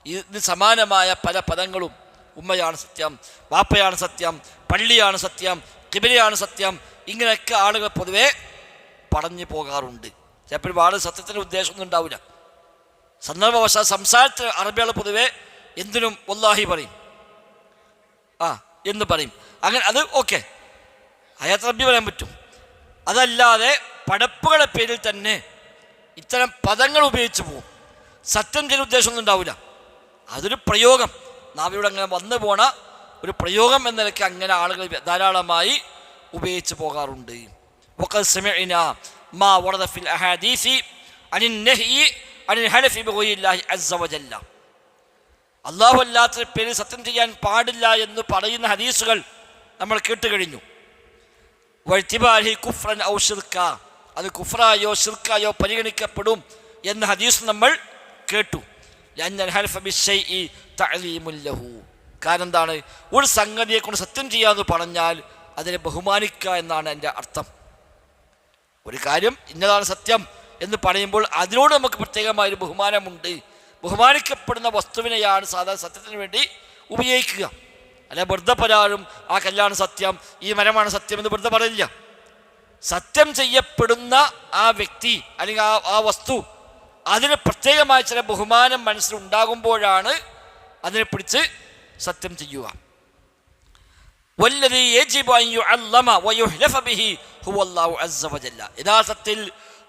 ഇതിന് സമാനമായ പല പദങ്ങളും. ഉമ്മയാണ് സത്യം, വാപ്പയാണ് സത്യം, പള്ളിയാണ് സത്യം, ഖിബലയാണ് സത്യം, ഇങ്ങനെയൊക്കെ ആളുകൾ പൊതുവെ പറഞ്ഞു പോകാറുണ്ട്. ചിലപ്പോൾ ഒരുപാട് സത്യത്തിൻ്റെ ഉദ്ദേശമൊന്നും ഉണ്ടാവില്ല. സന്ദർഭവശാൽ സംസാരത്തിൽ അറബികൾ പൊതുവെ എന്തിനും വല്ലാഹി പറയും, എന്ന് പറയും. അങ്ങനെ അത് ഓക്കെ, അയാത്ത് റബ്ബി പറയാൻ പറ്റും. അതല്ലാതെ പടപ്പുകളുടെ പേരിൽ തന്നെ ഇത്തരം പദങ്ങൾ ഉപയോഗിച്ച് പോകും. സത്യം ചെയ്യുന്ന ഉദ്ദേശമൊന്നും ഉണ്ടാവില്ല. അതൊരു പ്രയോഗം, നാവിലൂടെ അങ്ങനെ വന്നു പോണ ഒരു പ്രയോഗം എന്ന നിലയ്ക്ക് അങ്ങനെ ആളുകൾ ധാരാളമായി ഉപയോഗിച്ച് പോകാറുണ്ട്. വഖദ് സമിഅനാ മാ വറദ ഫിൽ അഹാദീസി അനിൻ നഹ്യി അനിൽ ഹലഫി ബിഗൈരില്ലാഹി അസ്സ വജല്ല, അല്ലാഹു അല്ലാത്ത പേരിൽ സത്യം ചെയ്യാൻ പാടില്ല എന്ന് പറയുന്ന ഹദീസുകൾ നമ്മൾ കേട്ട് കഴിഞ്ഞു. വഅ്തിബാരിഹി കുഫ്റൻ ഔ ശിർക, അത് കുഫ്റായോ ശിർക്കായോ പരിഗണിക്കപ്പെടും എന്ന ഹദീസ് നമ്മൾ കേട്ടു. ലഅന്നൽ ഹൽഫ ബിശ്ശൈഇ തഅലീമുൻ ലഹു, കാരണം എന്താണ്, ഒരു സംഗതിയെ കൊണ്ട് സത്യം ചെയ്യാമെന്ന് പറഞ്ഞാൽ അതിനെ ബഹുമാനിക്കുക എന്നാണ് എൻ്റെ അർത്ഥം. ഒരു കാര്യം ഇന്നതാണ് സത്യം എന്ന് പറയുമ്പോൾ അതിനോട് നമുക്ക് പ്രത്യേകമായൊരു ബഹുമാനമുണ്ട്. ബഹുമാനിക്കപ്പെടുന്ന വസ്തുവിനെയാണ് സാധാരണ സത്യത്തിന് വേണ്ടി ഉപയോഗിക്കുക. അല്ല വെറുതെ പരാളും ആ കല്ലാണ് സത്യം, ഈ മരമാണ് സത്യം എന്ന് വെറുതെ പറയില്ല. സത്യം ചെയ്യപ്പെടുന്ന ആ വ്യക്തി അല്ലെങ്കിൽ ആ വസ്തു, അതിന് പ്രത്യേകമായ ചില ബഹുമാനം മനസ്സിലുണ്ടാകുമ്പോഴാണ് അതിനെ പിടിച്ച് സത്യം ചെയ്യുക. വല്ലദീ യജിബു അൻ യുഅല്ലമ വയുഹ്ലഫ ബിഹി ഹുവല്ലാഹു അസ്സ വജല്ല, യഥാർത്ഥത്തിൽ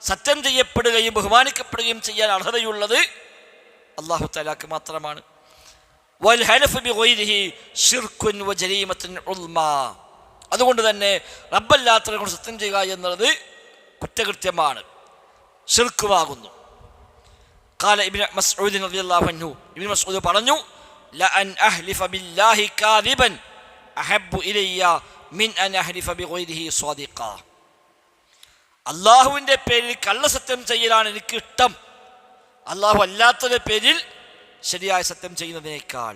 സത്യം ചെയ്യപ്പെടുകയും ബഹുമാനിക്കപ്പെടുകയും ചെയ്യാൻ അർഹതയുള്ളത് അല്ലാഹു തആലക്ക് മാത്രമാണ്. വൽ ഹലഫു ബിഗൈരിഹി ശിർകുൻ വജരീമത്തുൻ ഉൽമാ, അതുകൊണ്ട് തന്നെ റബ്ബല്ലാത്തവരെ കൊണ്ട് സത്യം ചെയ്യുക എന്നുള്ളത് കുറ്റകൃത്യമാണ്, ശിർക്കുമാകുന്നു. ഖാല ഇബ്നു മസ്ഊദ് റളിയല്ലാഹു അൻഹു, ഇബ്നു മസ്ഊദ് പറഞ്ഞു, ലഅൻ അഹ്ലിഫ ബില്ലാഹി കാദിബൻ അഹബ്ബു ഇലയ്യ മിൻ അൻ അഹ്ലിഫ ബിഗൈരിഹി സ്വാദിഖ, അല്ലാഹുവിൻ്റെ പേരിൽ കള്ളസത്യം ചെയ്യലാണ് എനിക്ക് ഇഷ്ടം, അല്ലാഹു അല്ലാത്തവരുടെ പേരിൽ ശരിയായ സത്യം ചെയ്യുന്നതിനേക്കാൾ.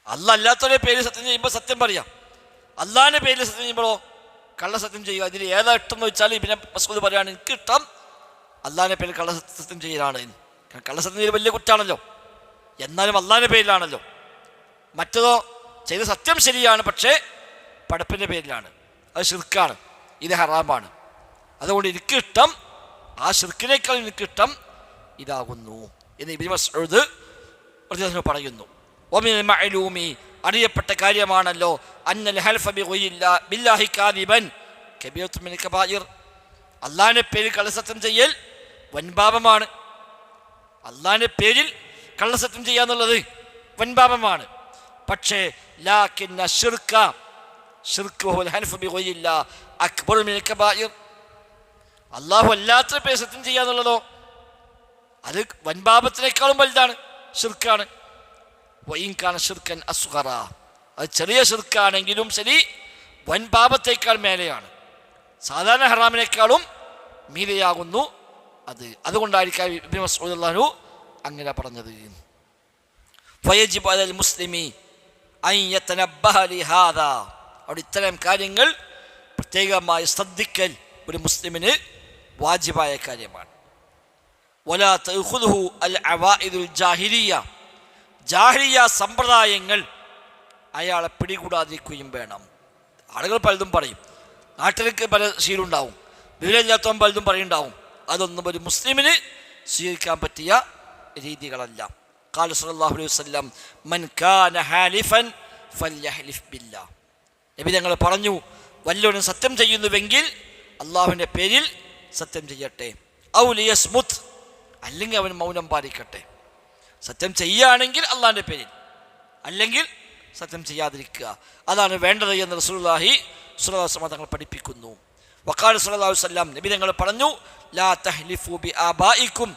അല്ലാഹ് അല്ലാത്തവരുടെ പേരിൽ സത്യം ചെയ്യുമ്പോൾ സത്യം പറയാം, അള്ളാഹിൻ്റെ പേരിൽ സത്യം ചെയ്യുമ്പോഴോ കള്ളസത്യം ചെയ്യുക. ഇതിൽ ഏതാ ഇഷ്ടം എന്ന് വെച്ചാൽ ഇബ്നു മസ്ഊദ് പറയാണ്, എനിക്ക് ഇഷ്ടം അള്ളാഹിൻ്റെ പേരിൽ കള്ളസത്യം ചെയ്യലാണ്. കള്ളസത്യം ചെയ്ത് വലിയ കുറ്റാണല്ലോ, എന്നാലും അള്ളാഹിൻ്റെ പേരിലാണല്ലോ. മറ്റതോ ചെയ്ത സത്യം ശരിയാണ്, പക്ഷേ പടപ്പിൻ്റെ പേരിലാണ്, അത് ശിർക്കാണ്, ഇത് ഹറാമാണ്. അതുകൊണ്ട് എനിക്കിഷ്ടം, ആ ശിർക്കിനേക്കാൾ എനിക്കിഷ്ടം ഇതാകുന്നു എന്ന് ഇബ്നു മസ്ഊദ് പറയുന്നു. വമിനൽ മഅലൂമി അറിയപ്പെട്ട കാര്യമാണല്ലോ അന്നൽ ഹൽഫ ബില്ലാഹി കാദിബൻ കബീറത്തുൻ മിനൽ കബായിർ. അള്ളാഹിന്റെ പേരിൽ കള്ളസത്യം ചെയ്യൽ വൻപാപമാണ്. അള്ളാഹിന്റെ പേരിൽ കള്ളസത്യം ചെയ്യാന്നുള്ളത് വൻപാപമാണ്. പക്ഷേ ലാകിന്ന ശിർക വൽ ഹൽഫു ബിഗൈരില്ലാഹ് അക്ബറു മിനൽ കബായിർ. അള്ളാഹു അല്ലാത്ത പേര് സത്യം ചെയ്യാന്നുള്ളതോ അത് വൻപാപത്തിനേക്കാളും വലുതാണ്, ശിർക്കാണ്. വഇൻകാന ശിർക്കൻ അസ്ഗറ, അത് ചെറിയ ശിർക്കാണെങ്കിലും ശരി വൻപാപത്തേക്കാൾ മേലെയാണ്, സാധാരണ ഹറാമിനേക്കാളും മീതെയാകുന്നു അത്. അതുകൊണ്ടായിരിക്കാം ഇബ്നു മസ്ഊദ് റളിയല്ലാഹു അൻഹു അങ്ങനെ പറഞ്ഞത്. ഫയജിബു അലൽ മുസ്ലിമി അൻ യതനബ്ബഹ ലിഹാദാ. അവിടെ ഇത്തരം കാര്യങ്ങൾ പ്രത്യേകമായി ശ്രദ്ധിക്കൽ ഒരു മുസ്ലിമിന് വാജിബായ കാര്യമാണ്. വലാ തഅഖുദുഹു അൽ അവൈദുൽ ജാഹിലിയ്യ, ജാഹിലിയ്യ സമ്പ്രദായങ്ങൾ അയാളെ പിടികൂടാതിരിക്കുകയും വേണം. ആളുകൾ പലതും പറയും, നാട്ടിലേക്ക് പല ശീലമുണ്ടാവും, വിവരമില്ലാത്തവൻ പലതും പറയുണ്ടാവും. അതൊന്നും ഒരു മുസ്ലിമിന് സ്വീകരിക്കാൻ പറ്റിയ രീതികളല്ല. ഖാല സല്ലല്ലാഹു അലൈഹി വസല്ലം മൻ കാന ഹാലിഫൻ ഫൽയഹ്ലിഫ് ബില്ലാഹ്. നബി തങ്ങൾ പറഞ്ഞു, വല്ലവനും സത്യം ചെയ്യുന്നുവെങ്കിൽ അള്ളാഹുവിൻ്റെ പേരിൽ സത്യം ചെയ്യട്ടെ. ഔ ലിയസ്മുത്, അല്ലെങ്കിൽ അവൻ മൗനം പാലിക്കട്ടെ. സത്യം ചെയ്യുകയാണെങ്കിൽ അള്ളാഹിൻ്റെ പേരിൽ, അല്ലെങ്കിൽ സത്യം ചെയ്യാതിരിക്കുക. അതാണ് വേണ്ടത് എന്ന് റസൂലുള്ളാഹി സ്വല്ലല്ലാഹു അലൈഹി വസല്ലം തങ്ങൾ പഠിപ്പിക്കുന്നു. വഖാല സ്വല്ലല്ലാഹു അലൈഹി വസല്ലം, നബി തങ്ങൾ പറഞ്ഞു, ലാ തഹ്ലിഫു ബി ആബായിക്കും,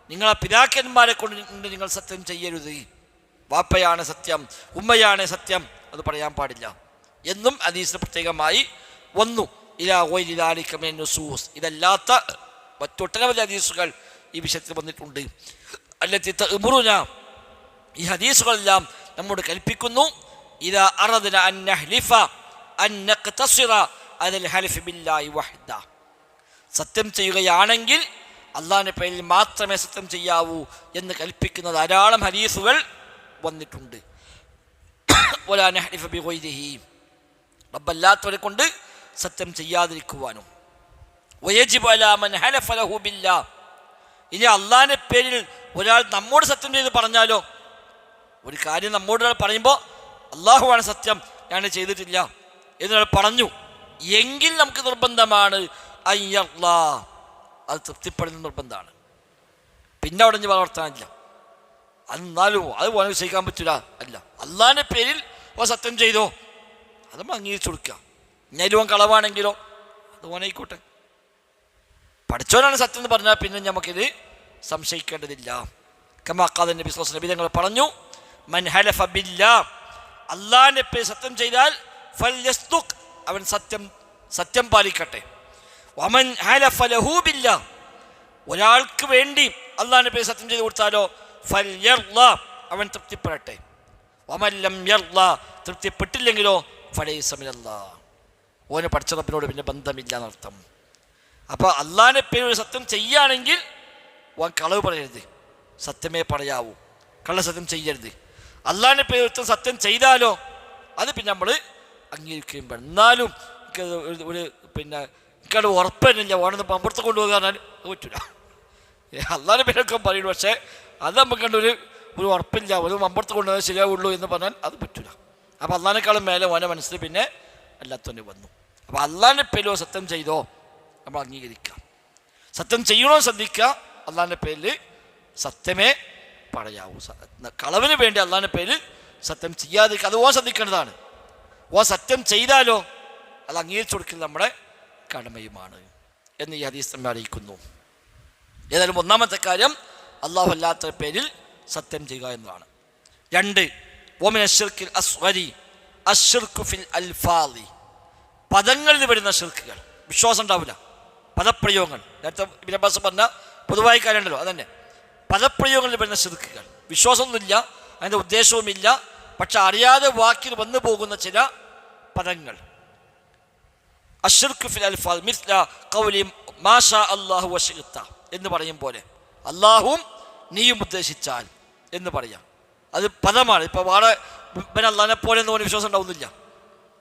നിങ്ങളെ പിതാക്കന്മാരെ കൊണ്ട് നിങ്ങൾ സത്യം ചെയ്യരുത്. വാപ്പയാണ് സത്യം, ഉമ്മയാണ് സത്യം, അത് പറയാൻ പാടില്ല എന്നും ഹദീസിന് പ്രത്യേകമായി വന്നു. ഇലാ ഗൈരി ദാലിക മിനൻ നുസൂസ്, ഇതല്ലാത്ത മറ്റൊട്ടനവധി ഹദീസുകൾ ഈ വിഷയത്തിൽ വന്നിട്ടുണ്ട്. അല്ലത്തി തഅ്മുറുന, ഈ ഹദീസുകളെല്ലാം നമ്മോട് കൽപ്പിക്കുന്നു, ഇദാ അറദ്ന അൻ നഹ്ലിഫ അൻ നഖ്തസിറ അലൽ ഹൽഫി ബില്ലാഹി വഹ്ദ, സത്യം ചെയ്യുകയാണെങ്കിൽ അള്ളാഹിൻ്റെ പേരിൽ മാത്രമേ സത്യം ചെയ്യാവൂ എന്ന് കൽപ്പിക്കുന്ന ധാരാളം ഹദീസുകൾ വന്നിട്ടുണ്ട്. വലാ നഹ്ലിഫ ബിഗൈരിഹി, റബ്ബല്ലാത്തവരെ കൊണ്ട് സത്യം ചെയ്യാതിരിക്കുവാനും. വയജിബു അലാ മൻ ഹലഫ ലഹു ബില്ലാഹ്, ഇനി അള്ളാഹിൻ്റെ പേരിൽ ഒരാൾ നമ്മോട് സത്യം ചെയ്ത് പറഞ്ഞാലോ, ഒരു കാര്യം നമ്മോട് ഒരാൾ പറയുമ്പോൾ അള്ളാഹുവാണ് സത്യം, ഞാൻ ചെയ്തിട്ടില്ല എന്നൊരാൾ പറഞ്ഞു എങ്കിൽ നമുക്ക് നിർബന്ധമാണ് അയ്യല്ലാ, അത് തൃപ്തിപ്പെടുന്ന നിർബന്ധമാണ്. പിന്നെ അവിടെ നിന്ന് വളർത്താനില്ല. എന്നാലും അത് വിശ്വസിക്കാൻ പറ്റില്ല. അല്ല, അള്ളാഹിൻ്റെ പേരിൽ ഓ സത്യം ചെയ്തോ, അത് നമ്മൾ അംഗീകരിച്ചു കൊടുക്കുക. ഇനി ഓൻ കളവാണെങ്കിലോ അത് ഓനായിക്കോട്ടെ. പഠിച്ചവനാണ് സത്യം എന്ന് പറഞ്ഞാൽ പിന്നെ നമുക്കിത് സംശയിക്കേണ്ടതില്ല. കമാ ഖാല നബി സ്വല്ലല്ലാഹു അലൈഹി വസല്ലം, നബി തങ്ങൾ പറഞ്ഞു, മൻ ഹലഫ ബില്ലാഹ്, അള്ളാഹിൻ്റെ പേര് സത്യം ചെയ്താൽ ഫൽയസ്തുഖ്, അവൻ സത്യം പാലിക്കട്ടെ. വമൻ ഹലഫ ലഹു ബില്ലാഹ്, ഒരാൾക്ക് വേണ്ടി അള്ളാഹിൻ്റെ പേര് സത്യം ചെയ്ത് കൊടുത്താലോ ഫൽയർള, അവൻ തൃപ്തിപ്പെടട്ടെ. വമൻ ലം യർള, തൃപ്തിപ്പെട്ടില്ലെങ്കിലോ ഫലൈസ മിനല്ലാഹ്, ഓന് പഠിച്ച റബ്ബിനോട് പിന്നെ ബന്ധമില്ല എന്നർത്ഥം. അപ്പോൾ അള്ളാഹിൻ്റെ പേര് സത്യം ചെയ്യുകയാണെങ്കിൽ ഓൻ കളവ് പറയരുത്, സത്യമേ പറയാവൂ, കള്ളസത്യം ചെയ്യരുത്. അള്ളാഹിൻ്റെ പേര് സത്യം ചെയ്താലോ അത് പിന്നെ നമ്മൾ അംഗീകരിക്കുകയും വേണം. എന്നാലും ഒരു പിന്നെ എനിക്കത് ഉറപ്പില്ല, ഓണെന്ന് പമ്പുറത്ത് കൊണ്ടുപോകുക പറഞ്ഞാൽ അത് പറ്റില്ല. അള്ളാഹിൻ്റെ പേരൊക്കെ പറയുള്ളൂ, പക്ഷേ അത് നമുക്ക് കണ്ടൊരു ഉറപ്പില്ല, ഒരു പമ്പുറത്ത് കൊണ്ടുപോകാൻ ശരിയാവുള്ളൂ എന്ന് പറഞ്ഞാൽ അത് പറ്റില്ല. അപ്പോൾ അള്ളാഹിനേക്കാളും മേലെ ഓനെ മനസ്സിൽ പിന്നെ അല്ലാത്തവന് വന്നു. അപ്പോൾ അള്ളാഹിൻ്റെ പേരിലോ സത്യം ചെയ്തോ നമ്മൾ അംഗീകരിക്കാം. സത്യം ചെയ്യണോ ശ്രദ്ധിക്കുക, അള്ളാഹിൻ്റെ പേരിൽ സത്യമേ പറയാവൂ. കളവിന് വേണ്ടി അള്ളാഹിൻ്റെ പേരിൽ സത്യം ചെയ്യാതിരിക്കുക, അത് ഓ ശ്രദ്ധിക്കേണ്ടതാണ്. ഓ സത്യം ചെയ്താലോ അത് അംഗീകരിച്ചു കൊടുക്കുന്നത് നമ്മുടെ കടമയുമാണ് എന്ന് ഈ ഹദീസ് നമ്മെ അറിയിക്കുന്നു. ഏതായാലും ഒന്നാമത്തെ കാര്യം അള്ളാഹു അല്ലാത്ത പേരിൽ സത്യം ചെയ്യുക എന്നതാണ്. 2, വമിന ശിർക്കിൽ അസ്ഗരി അശ്ശിർക്കു ഫിൽ അൽഫാളി, പദങ്ങളിൽ വരുന്ന ശിർക്കുകൾ, വിശ്വാസം ഉണ്ടാവില്ല, പദപ്രയോഗങ്ങൾ. നേരത്തെ ഇബ്നു അബ്ബാസ് പറഞ്ഞ പൊതുവായ കാര്യമുണ്ടല്ലോ, അതന്നെ. പദപ്രയോഗങ്ങളിൽ വരുന്ന ശിർക്കുകൾ, വിശ്വാസമൊന്നുമില്ല, അതിൻ്റെ ഉദ്ദേശവുമില്ല, പക്ഷെ അറിയാതെ വാക്കിൽ വന്നു പോകുന്ന ചില പദങ്ങൾ. അശ്ശിർക്കു ഫിൽ അൽഫാൾ മിസ്ല ഖൗലി മാഷാ അല്ലാഹു വശിഅത എന്ന് പറയും പോലെ, അള്ളാഹുവും നീയും ഉദ്ദേശിച്ചാൽ എന്ന് പറയാം. അത് പദമാണ്. ഇപ്പോൾ വേറെ പിന്നെ അള്ളാഹിനെ പോലെ എന്ന് പറഞ്ഞ വിശ്വാസം ഉണ്ടാവുന്നില്ല.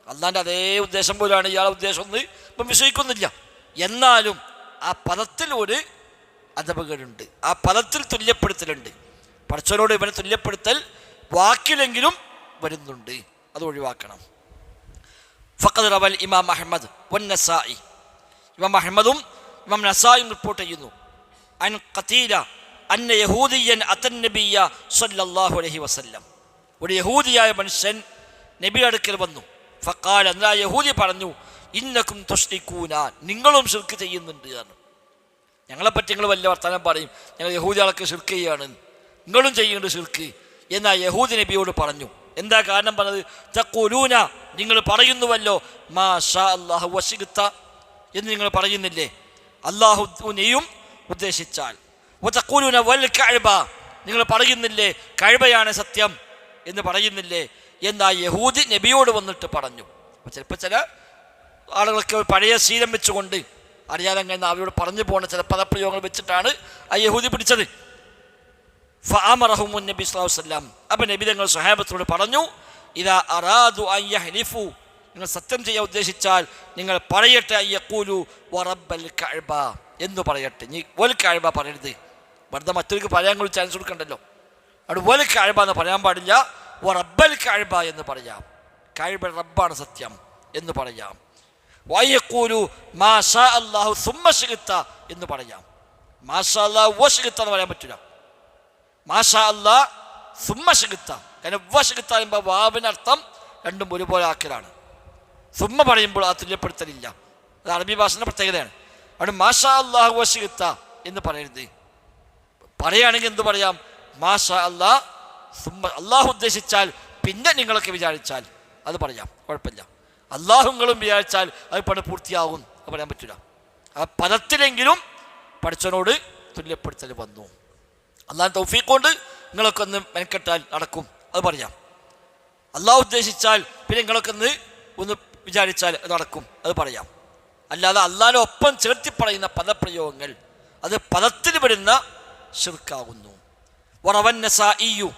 അള്ളാഹിൻ്റെ അതേ ഉദ്ദേശം പോലെയാണ് ഇയാളെ ഉദ്ദേശം എന്ന് ഇപ്പം വിശ്വസിക്കുന്നില്ല. എന്നാലും ആ പദത്തിൽ ഒരു അധപകടുണ്ട്, ആ പദത്തിൽ തുല്യപ്പെടുത്തലുണ്ട്. പഠിച്ചവരോട് ഇവനെ തുല്യപ്പെടുത്തൽ വാക്കിലെങ്കിലും വരുന്നുണ്ട്, അത് ഒഴിവാക്കണം. ഫഖദ് റവൽ ഇമാം അഹ്മദ് വന്നസായി, ഇമാം അഹ്മദും ഇമാം നസായിയും റിപ്പോർട്ട് ചെയ്യുന്നു, അൻ ഖതീല അന്ന യഹൂദിയൻ അത്തൻ നബിയ സല്ലല്ലാഹു അലൈഹി വസല്ലം, ഒരു യഹൂദിയായ മനുഷ്യൻ നബിയുടെ അടുക്കൽ വന്നു. ഫഖാല, എന്നാൽ ആ യഹൂദി പറഞ്ഞു, ഇന്നക്കും തുശ്രികൂന, നിങ്ങളും ശിർക്ക് ചെയ്യുന്നുണ്ട് എന്ന്. ഞങ്ങളെപ്പറ്റി നിങ്ങൾ വലിയ വർത്തമാനം പറയും, ഞങ്ങൾ യഹൂദികളൊക്കെ ശിർക്ക് ചെയ്യാണ്, നിങ്ങളും ചെയ്യുന്നുണ്ട് ശിർക്ക് എന്ന് ആ യഹൂദി നബിയോട് പറഞ്ഞു. എന്താ കാരണം പറഞ്ഞത്? തഖൂലൂന, നിങ്ങൾ പറയുന്നുവല്ലോ, മാ ഷാ അല്ലാഹു വശിഗ്ത എന്ന് നിങ്ങൾ പറയുന്നില്ലേ, അല്ലാഹുവിനെയും ഉദ്ദേശിച്ചാൽ. വതഖൂലൂന വൽ കഅബ, നിങ്ങൾ പറയുന്നില്ലേ കഅബയാണ് സത്യം എന്ന് പറയുന്നില്ലേ എന്ന് ആ യഹൂദി നബിയോട് വന്നിട്ട് പറഞ്ഞു. ചിലപ്പോൾ ചില ആളുകളൊക്കെ പഴയ ശീലം വെച്ചുകൊണ്ട് അറിയാതെ അവരോട് പറഞ്ഞു പോകുന്ന ചില പദപ്രയോഗങ്ങൾ വെച്ചിട്ടാണ് ആ യഹൂദി പിടിച്ചത്. ഫഅമറഹുമുൻ നബി സ്വല്ലല്ലാഹു അലൈഹി വസല്ലം, അപ്പോൾ നബി തങ്ങൾ സ്വഹാബത്തോട് പറഞ്ഞു, ഇദാ അറാദു അൻ യഹ്ലിഫു, നിങ്ങൾ സത്യം ചെയ്യാൻ ഉദ്ദേശിച്ചാൽ നിങ്ങൾ പറയട്ടെ, യഖൂലു വറബ്ബൽ കഅബ എന്ന് പറയട്ടെ, നീ വൽ കഅബ പറയരുത്. വെറുതെ മറ്റൊരു പറയാൻ കൂടി ചാൻസ് കൊടുക്കണ്ടല്ലോ. അവിടെ വൽ കഅബ എന്ന് പറയാൻ പാടില്ല, വറബ്ബൽ കഅബ എന്ന് പറയാം, കഅബ റബ്ബാണ് സത്യം എന്ന് പറയാം. വയഖൂലു മാ ഷാ അല്ലാഹു സുമ്മ ശിഗ്ത എന്ന് പറയാം. മാ ഷാ അല്ലാഹു വശിഗ്ത എന്ന് പറയാൻ പറ്റില്ല. മാ ഷാ അല്ലാഹ് സുമ്മ ശിഗ്ത, കാരണം വശിഗ്ത പറയുമ്പോൾ വാവിനർത്ഥം രണ്ടും ഒരുപോലെ ആക്കലാണ്. സുമ്മ പറയുമ്പോൾ ആ തുല്യപ്പെടുത്തലില്ല, അത് അറബി ഭാഷയുടെ പ്രത്യേകതയാണ്. അവിടെ മാ ഷാ അല്ലാഹു വശിഗ്ത എന്ന് പറയരുത്. പറയുകയാണെങ്കിൽ എന്ത് പറയാം? മാ ഷാ അല്ലാഹ് സുമ്മ, അള്ളാഹു ഉദ്ദേശിച്ചാൽ പിന്നെ നിങ്ങളൊക്കെ വിചാരിച്ചാൽ അത് പറയാം, കുഴപ്പമില്ല. അള്ളാഹുങ്ങളും വിചാരിച്ചാൽ അത് പണി പൂർത്തിയാകും, അത് പറയാൻ പറ്റില്ല. ആ പദത്തിലെങ്കിലും പഠിച്ചവനോട് തുല്യപ്പെടുത്തൽ വന്നു. അള്ളാഹു തൗഫീഖ് കൊണ്ട് നിങ്ങളൊക്കെ ഒന്ന് മെനക്കെട്ടാൽ നടക്കും, അത് പറയാം. അള്ളാഹു ഉദ്ദേശിച്ചാൽ പിന്നെ നിങ്ങളൊക്കെ ഒന്ന് വിചാരിച്ചാൽ അത് നടക്കും, അത് പറയാം. അല്ലാതെ അള്ളാഹിനെ ഒപ്പം ചേർത്തി പറയുന്ന പദപ്രയോഗങ്ങൾ അത് പദത്തിന് വരുന്ന ശിർക്കാകുന്നു. വറവൻ നസാഇയു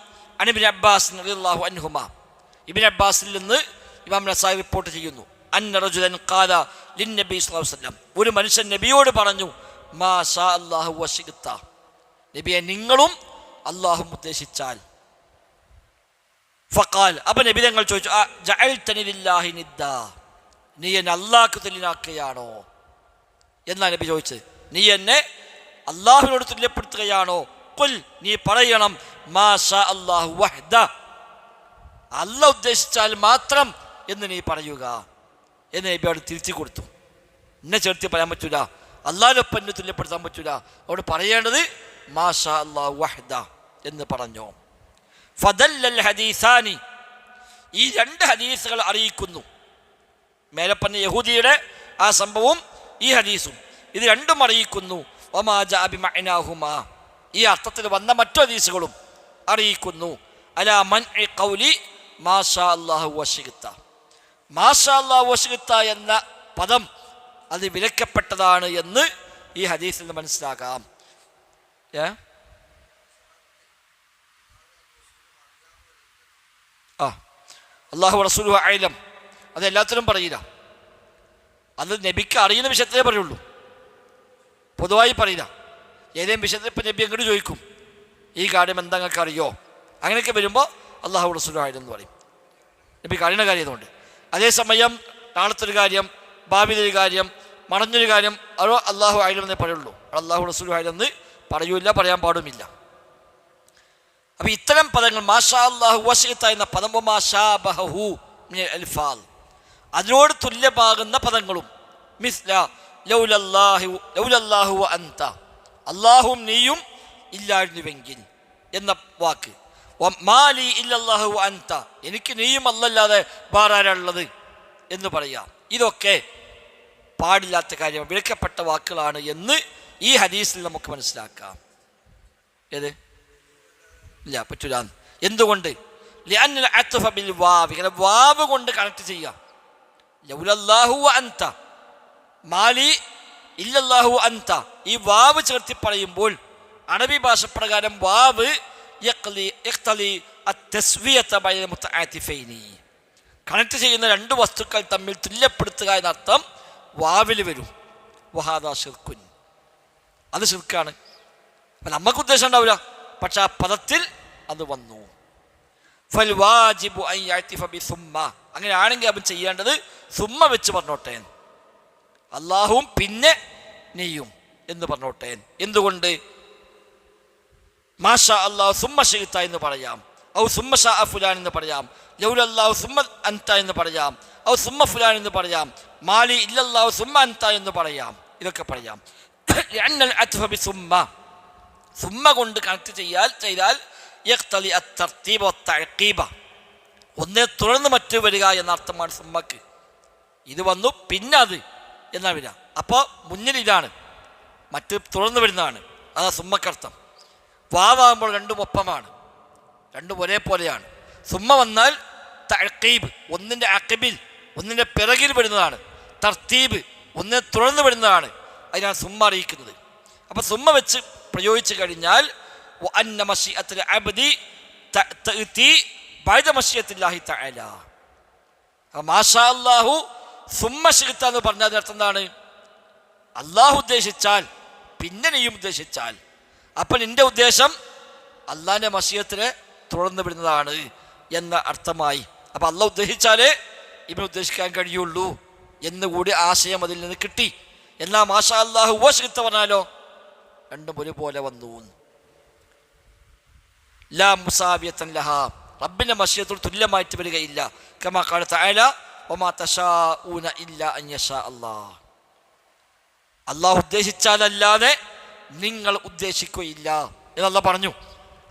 അൻ ഇബ്നു അബ്ബാസ് റളിയല്ലാഹു അൻഹുമാ, ഇബ്നു അബ്ബാസിൽ നിന്ന് ഇമാം നസായി റിപ്പോർട്ട് ചെയ്യുന്നു, അന്ന റജുലൻ ഖാല ലിന്നബി സ്വല്ലല്ലാഹു അലൈഹി വസല്ലം, ഒരു മനുഷ്യൻ നബിയോട് പറഞ്ഞു, മാ ഷാ അല്ലാഹു വശിഗ്ത, നബിയെ നിങ്ങളും അള്ളാഹും ഉദ്ദേശിച്ചാൽ. ഫഖാൽ, അപ്പോൾ നബി തങ്ങൾ ചോദിച്ചു, ജഅൽതനി ലില്ലാഹി നിദ്ദാ, നീ എന്നെ അള്ളാഹ്ക്ക് തുല്യനാക്കുകയാണോ എന്നാണ് നബി ചോദിച്ചത്. നീ എന്നെ അള്ളാഹുവിനോട് തുല്യപ്പെടുത്തുകയാണോ? ഖുൽ, നീ പറയണം, മാ ഷാ അല്ലാഹു വഹ്ദ, അള്ളാഹ് ഉദ്ദേശിച്ചാൽ മാത്രം എന്ന് നീ പറയുക എന്ന് നബി അവിടെ തിരിച്ചു കൊടുത്തു. എന്നെ ചേർത്തി പറയാൻ പറ്റൂല, അള്ളാഹിനൊപ്പം എന്നെ തുല്യപ്പെടുത്താൻ പറ്റൂല, അവിടെ പറയേണ്ടത് മാ ഷാ അല്ലാഹു വഹ്ദ എന്ന് പറഞ്ഞു. ഫദല്ലൽ ഹദീസാനി, ഈ രണ്ട് ഹദീസുകൾ അറിയിക്കുന്നു. മേലെ പറഞ്ഞ യഹൂദിയുടെ ആ സംഭവവും ഈ ഹദീസും, ഇത് രണ്ടും അറിയിക്കുന്നു. വമാ ജാഅ ബിമഅനാഹുമാ, ഈ അർത്ഥത്തിൽ വന്ന മറ്റു ഹദീസുകളും അറിയിക്കുന്നു. അലാ മൻഇ ഖൗലി മാ ഷാ അല്ലാഹു വശിഗ്ത, മാ ഷാ അല്ലാഹു വശിഗ്ത എന്ന പദം അത് വിലക്കപ്പെട്ടതാണ് എന്ന് ഈ ഹദീസിൽ നിന്ന് മനസ്സിലാക്കാം. അല്ലാഹു റസൂലുഹു അഅലം, അത് എല്ലാത്തിനും പറയില്ല, അത് നബിക്ക് അറിയുന്ന വിഷയത്തിലേ പറയുള്ളൂ, പൊതുവായി പറയില്ല. ഏതെങ്കിലും വിഷയത്തിൽ ഇപ്പം നബി അങ്ങോട്ട് ചോദിക്കും, ഈ കാര്യം എന്താ നിങ്ങൾക്ക് അറിയോ, അങ്ങനെയൊക്കെ വരുമ്പോൾ അല്ലാഹു റസൂലുഹു അഅലം എന്ന് പറയും, നബി അറിയുന്ന കാര്യം അതുകൊണ്ട്. അതേസമയം നാളത്തെ ഒരു കാര്യം, ഭാവിയിലൊരു കാര്യം, മടഞ്ഞൊരു കാര്യം, അതോ അല്ലാഹു അഅലം എന്നേ പറയുള്ളൂ, അല്ലാഹു റസൂലുഹു അഅലം എന്ന് പറയൂല, പറയാൻ പാടുമില്ല. അപ്പം ഇത്തരം പദങ്ങൾ മാ ഷാ അല്ലാഹു വശിഗ്ത എന്ന പദം, മാ ശാബഹു മിനൽ അൽഫാൽ, അതിനോട് തുല്യമാകുന്ന പദങ്ങളും, മിസ്ല ലൗലല്ലാഹു വ അൻത, അല്ലാഹുവും നീയും ഇല്ലായിരുന്നുവെങ്കിൽ എന്ന വാക്ക്, മാലി ഇല്ലല്ലാഹു വ അൻത, എനിക്ക് നീയും അല്ലല്ലാതെ വേറെ ആരാളുള്ളത് എന്ന് പറയാം. ഇതൊക്കെ പാടില്ലാത്ത കാര്യം, വിലക്കപ്പെട്ട വാക്കുകളാണ് എന്ന് ഈ ഹദീസിൽ നമുക്ക് മനസ്സിലാക്കാം. ഏത് ഇല്ല, പറ്റൂല. എന്തുകൊണ്ട്? ലിഅന്നൽ അത്ഫ ബിൽ വാവ്, വാവ് കൊണ്ട് കണക്ട് ചെയ്യാം. ലൗലല്ലാഹു വ അൻത, മാലി ഇല്ലല്ലാഹു അൻത, ഈ വാവ് ചേർത്തി പറയുമ്പോൾ അറബി ഭാഷ പ്രകാരം വാവ് യഖ്തലി അത്തസ്വിയത ബൈന മുതആതിഫൈനി, കണക്ട് ചെയ്യുന്ന രണ്ട് വസ്തുക്കൾ തമ്മിൽ തുല്യപ്പെടുത്തുക എന്നർത്ഥം വാവിൽ വരും. വഹാദാ ശിർക്കുൻ, അത് ശിർക്കാണ്. അപ്പം നമുക്ക് ഉദ്ദേശം ഉണ്ടാവില്ല, പക്ഷെ ആ പദത്തിൽ അത് വന്നു. ഫൽ വാജിബു അൻ യഅ്തിഫ ബി സുമ്മ. അങ്ങനെയാണെങ്കിൽ അവൻ ചെയ്യേണ്ടത് സുമ്മ വെച്ച് പറഞ്ഞോട്ടെ. അള്ളാഹുവും പിന്നെ നീയും എന്ന് പറഞ്ഞോട്ടെ. എന്തുകൊണ്ട്? മാഷാ അല്ലാഹു സുമ്മ ശിഅ്ത എന്ന് പറയാം, ഔ സുമ്മ ശാഅ ഫുലാൻ എന്ന് പറയാം, ലൗലല്ലാഹു സുമ്മ അൻത എന്ന് പറയാം, ഔ സുമ്മ ഫുലാൻ എന്ന് പറയാം, മാലി ഇല്ലല്ലാഹു സുമ്മ അൻത എന്ന് പറയാം. ഇതൊക്കെ പറയാം. ലഅന്നൽ അത്ഫ ബി സുമ്മ, സുമ്മ കൊണ്ട് കണക്ട് ചെയ്താൽ യഖ്തലി അത്തർതീബ വത്തഅഖീബ, ഒന്നേ തുടർന്ന് മറ്റു വരിക എന്ന അർത്ഥമാണ് സുമ്മക്ക്. ഇത് വന്നു പിന്നെ അത് എന്നാ വരിക. അപ്പോൾ മുന്നിൽ ഇതാണ്, മറ്റ് തുടർന്ന് വരുന്നതാണ്. അതാ സുമ്മക്കർത്ഥം. വാവാകുമ്പോൾ രണ്ടും ഒപ്പമാണ്, രണ്ടും ഒരേപോലെയാണ്. സുമ്മ വന്നാൽ തഅഖീബ്, ഒന്നിൻ്റെ അഖബിൽ, ഒന്നിൻ്റെ പിറകിൽ വരുന്നതാണ്. തർത്തീബ്, ഒന്നിനെ തുടർന്ന് വരുന്നതാണ്. അതിനാണ് സുമ്മ അറിയിക്കുന്നത്. അപ്പം സുമ്മ വെച്ച് പ്രയോഗിച്ചു കഴിഞ്ഞാൽ വഅന്ന മശീഅത്തുൽ അബ്ദി തഅതി ബഅദ മശീഅത്തില്ലാഹി തആല. മാഷാ അല്ലാഹു സുമ്മ ശിഅ്ത എന്ന് പറഞ്ഞാൽ അതിനർത്ഥം എന്താണ്? അള്ളാഹു ഉദ്ദേശിച്ചാൽ പിന്നെ നീയും ഉദ്ദേശിച്ചാൽ. അപ്പം നിന്റെ ഉദ്ദേശം അള്ളാഹിൻ്റെ മശീഅത്തിനെ തുടർന്ന് വിടുന്നതാണ് എന്ന അർത്ഥമായി. അപ്പം അള്ളാഹ് ഉദ്ദേശിച്ചാലേ ഇവന് ഉദ്ദേശിക്കാൻ കഴിയുള്ളൂ എന്നുകൂടി ആശയം അതിൽ നിന്ന് കിട്ടി. എന്നാൽ മാഷാ അല്ലാഹു വ ശിഅ്ത പറഞ്ഞാലോ രണ്ടും ഒരുപോലെ വന്നു. ലാ മുസാവിയത്തൻ ലഹാ, റബ്ബിൻ്റെ മശീഅത്തോട് തുല്യമായിട്ട് വരികയില്ല. കമാ ഖാല തആല വമാ തശാഊന ഇല്ലാ അൻ യശാ അല്ലാഹ്. അള്ളാഹു ഉദ്ദേശിച്ചാലല്ലാതെ നിങ്ങൾ ഉദ്ദേശിക്കുകയില്ല എന്ന് അല്ലാഹ് പറഞ്ഞു.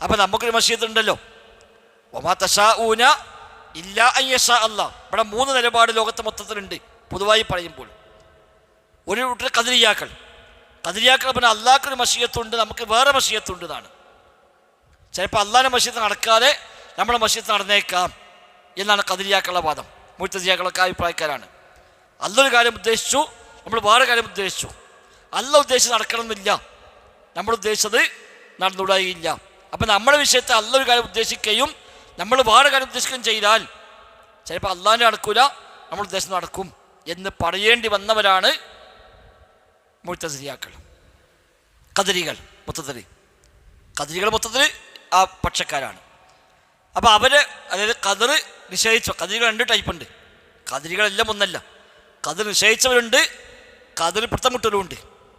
അപ്പം നമുക്കൊരു മശീഅത്ത് ഉണ്ടല്ലോ, വമാ തശാഊന ഇല്ലാ അൻ യശാ അല്ലാഹ്. ഇവിടെ 3 നിലപാട് ലോകത്ത് മൊത്തത്തിലുണ്ട്. പൊതുവായി പറയുമ്പോൾ ഒരു കൂട്ടർ ഖദരിയാക്കൾ പറഞ്ഞാൽ അള്ളാഹ്ക്കൊരു മശീഅത്തുണ്ട്, നമുക്ക് വേറെ മശീഅത്തുണ്ട് എന്നാണ്. ചിലപ്പോൾ അള്ളാഹിൻ്റെ മശീഅത്ത് നടക്കാതെ നമ്മുടെ മശീഅത്ത് നടന്നേക്കാം എന്നാണ് ഖദരിയാക്കളുടെ വാദം. മുഅ്തസിലികളൊക്കെ അഭിപ്രായക്കാരാണ്. അള്ളൊരു കാര്യം ഉദ്ദേശിച്ചു, നമ്മൾ വേറെ കാര്യം ഉദ്ദേശിച്ചു. അള്ളാഹ് ഉദ്ദേശിച്ച് നടക്കണമെന്നില്ല, നമ്മൾ ഉദ്ദേശിച്ചത് നടന്നുകൂടായില്ല. അപ്പം നമ്മുടെ വിഷയത്തെ അള്ളൊരു കാര്യം ഉദ്ദേശിക്കുകയും നമ്മൾ വേറെ കാര്യം ഉദ്ദേശിക്കുകയും ചെയ്താൽ ചിലപ്പോൾ അള്ളാഹിൻ്റെ നടക്കൂല, നമ്മൾ ഉദ്ദേശിച്ച് നടക്കും എന്ന് പറയേണ്ടി വന്നവരാണ് മുഅ്തസിലികൾ. ഖദരികൾ മൊത്തത്തിൽ ആ പക്ഷക്കാരാണ്. അപ്പോൾ അവർ അതായത് ഖദർ നിഷേധിച്ചു. ഖദരികൾ 2 ടൈപ്പ് ഉണ്ട്. ഖദരികളെല്ലാം ഒന്നല്ല. ഖദർ നിഷേധിച്ചവരുണ്ട്, ഖദർ പിടുത്തമുട്ടവരുണ്ട്.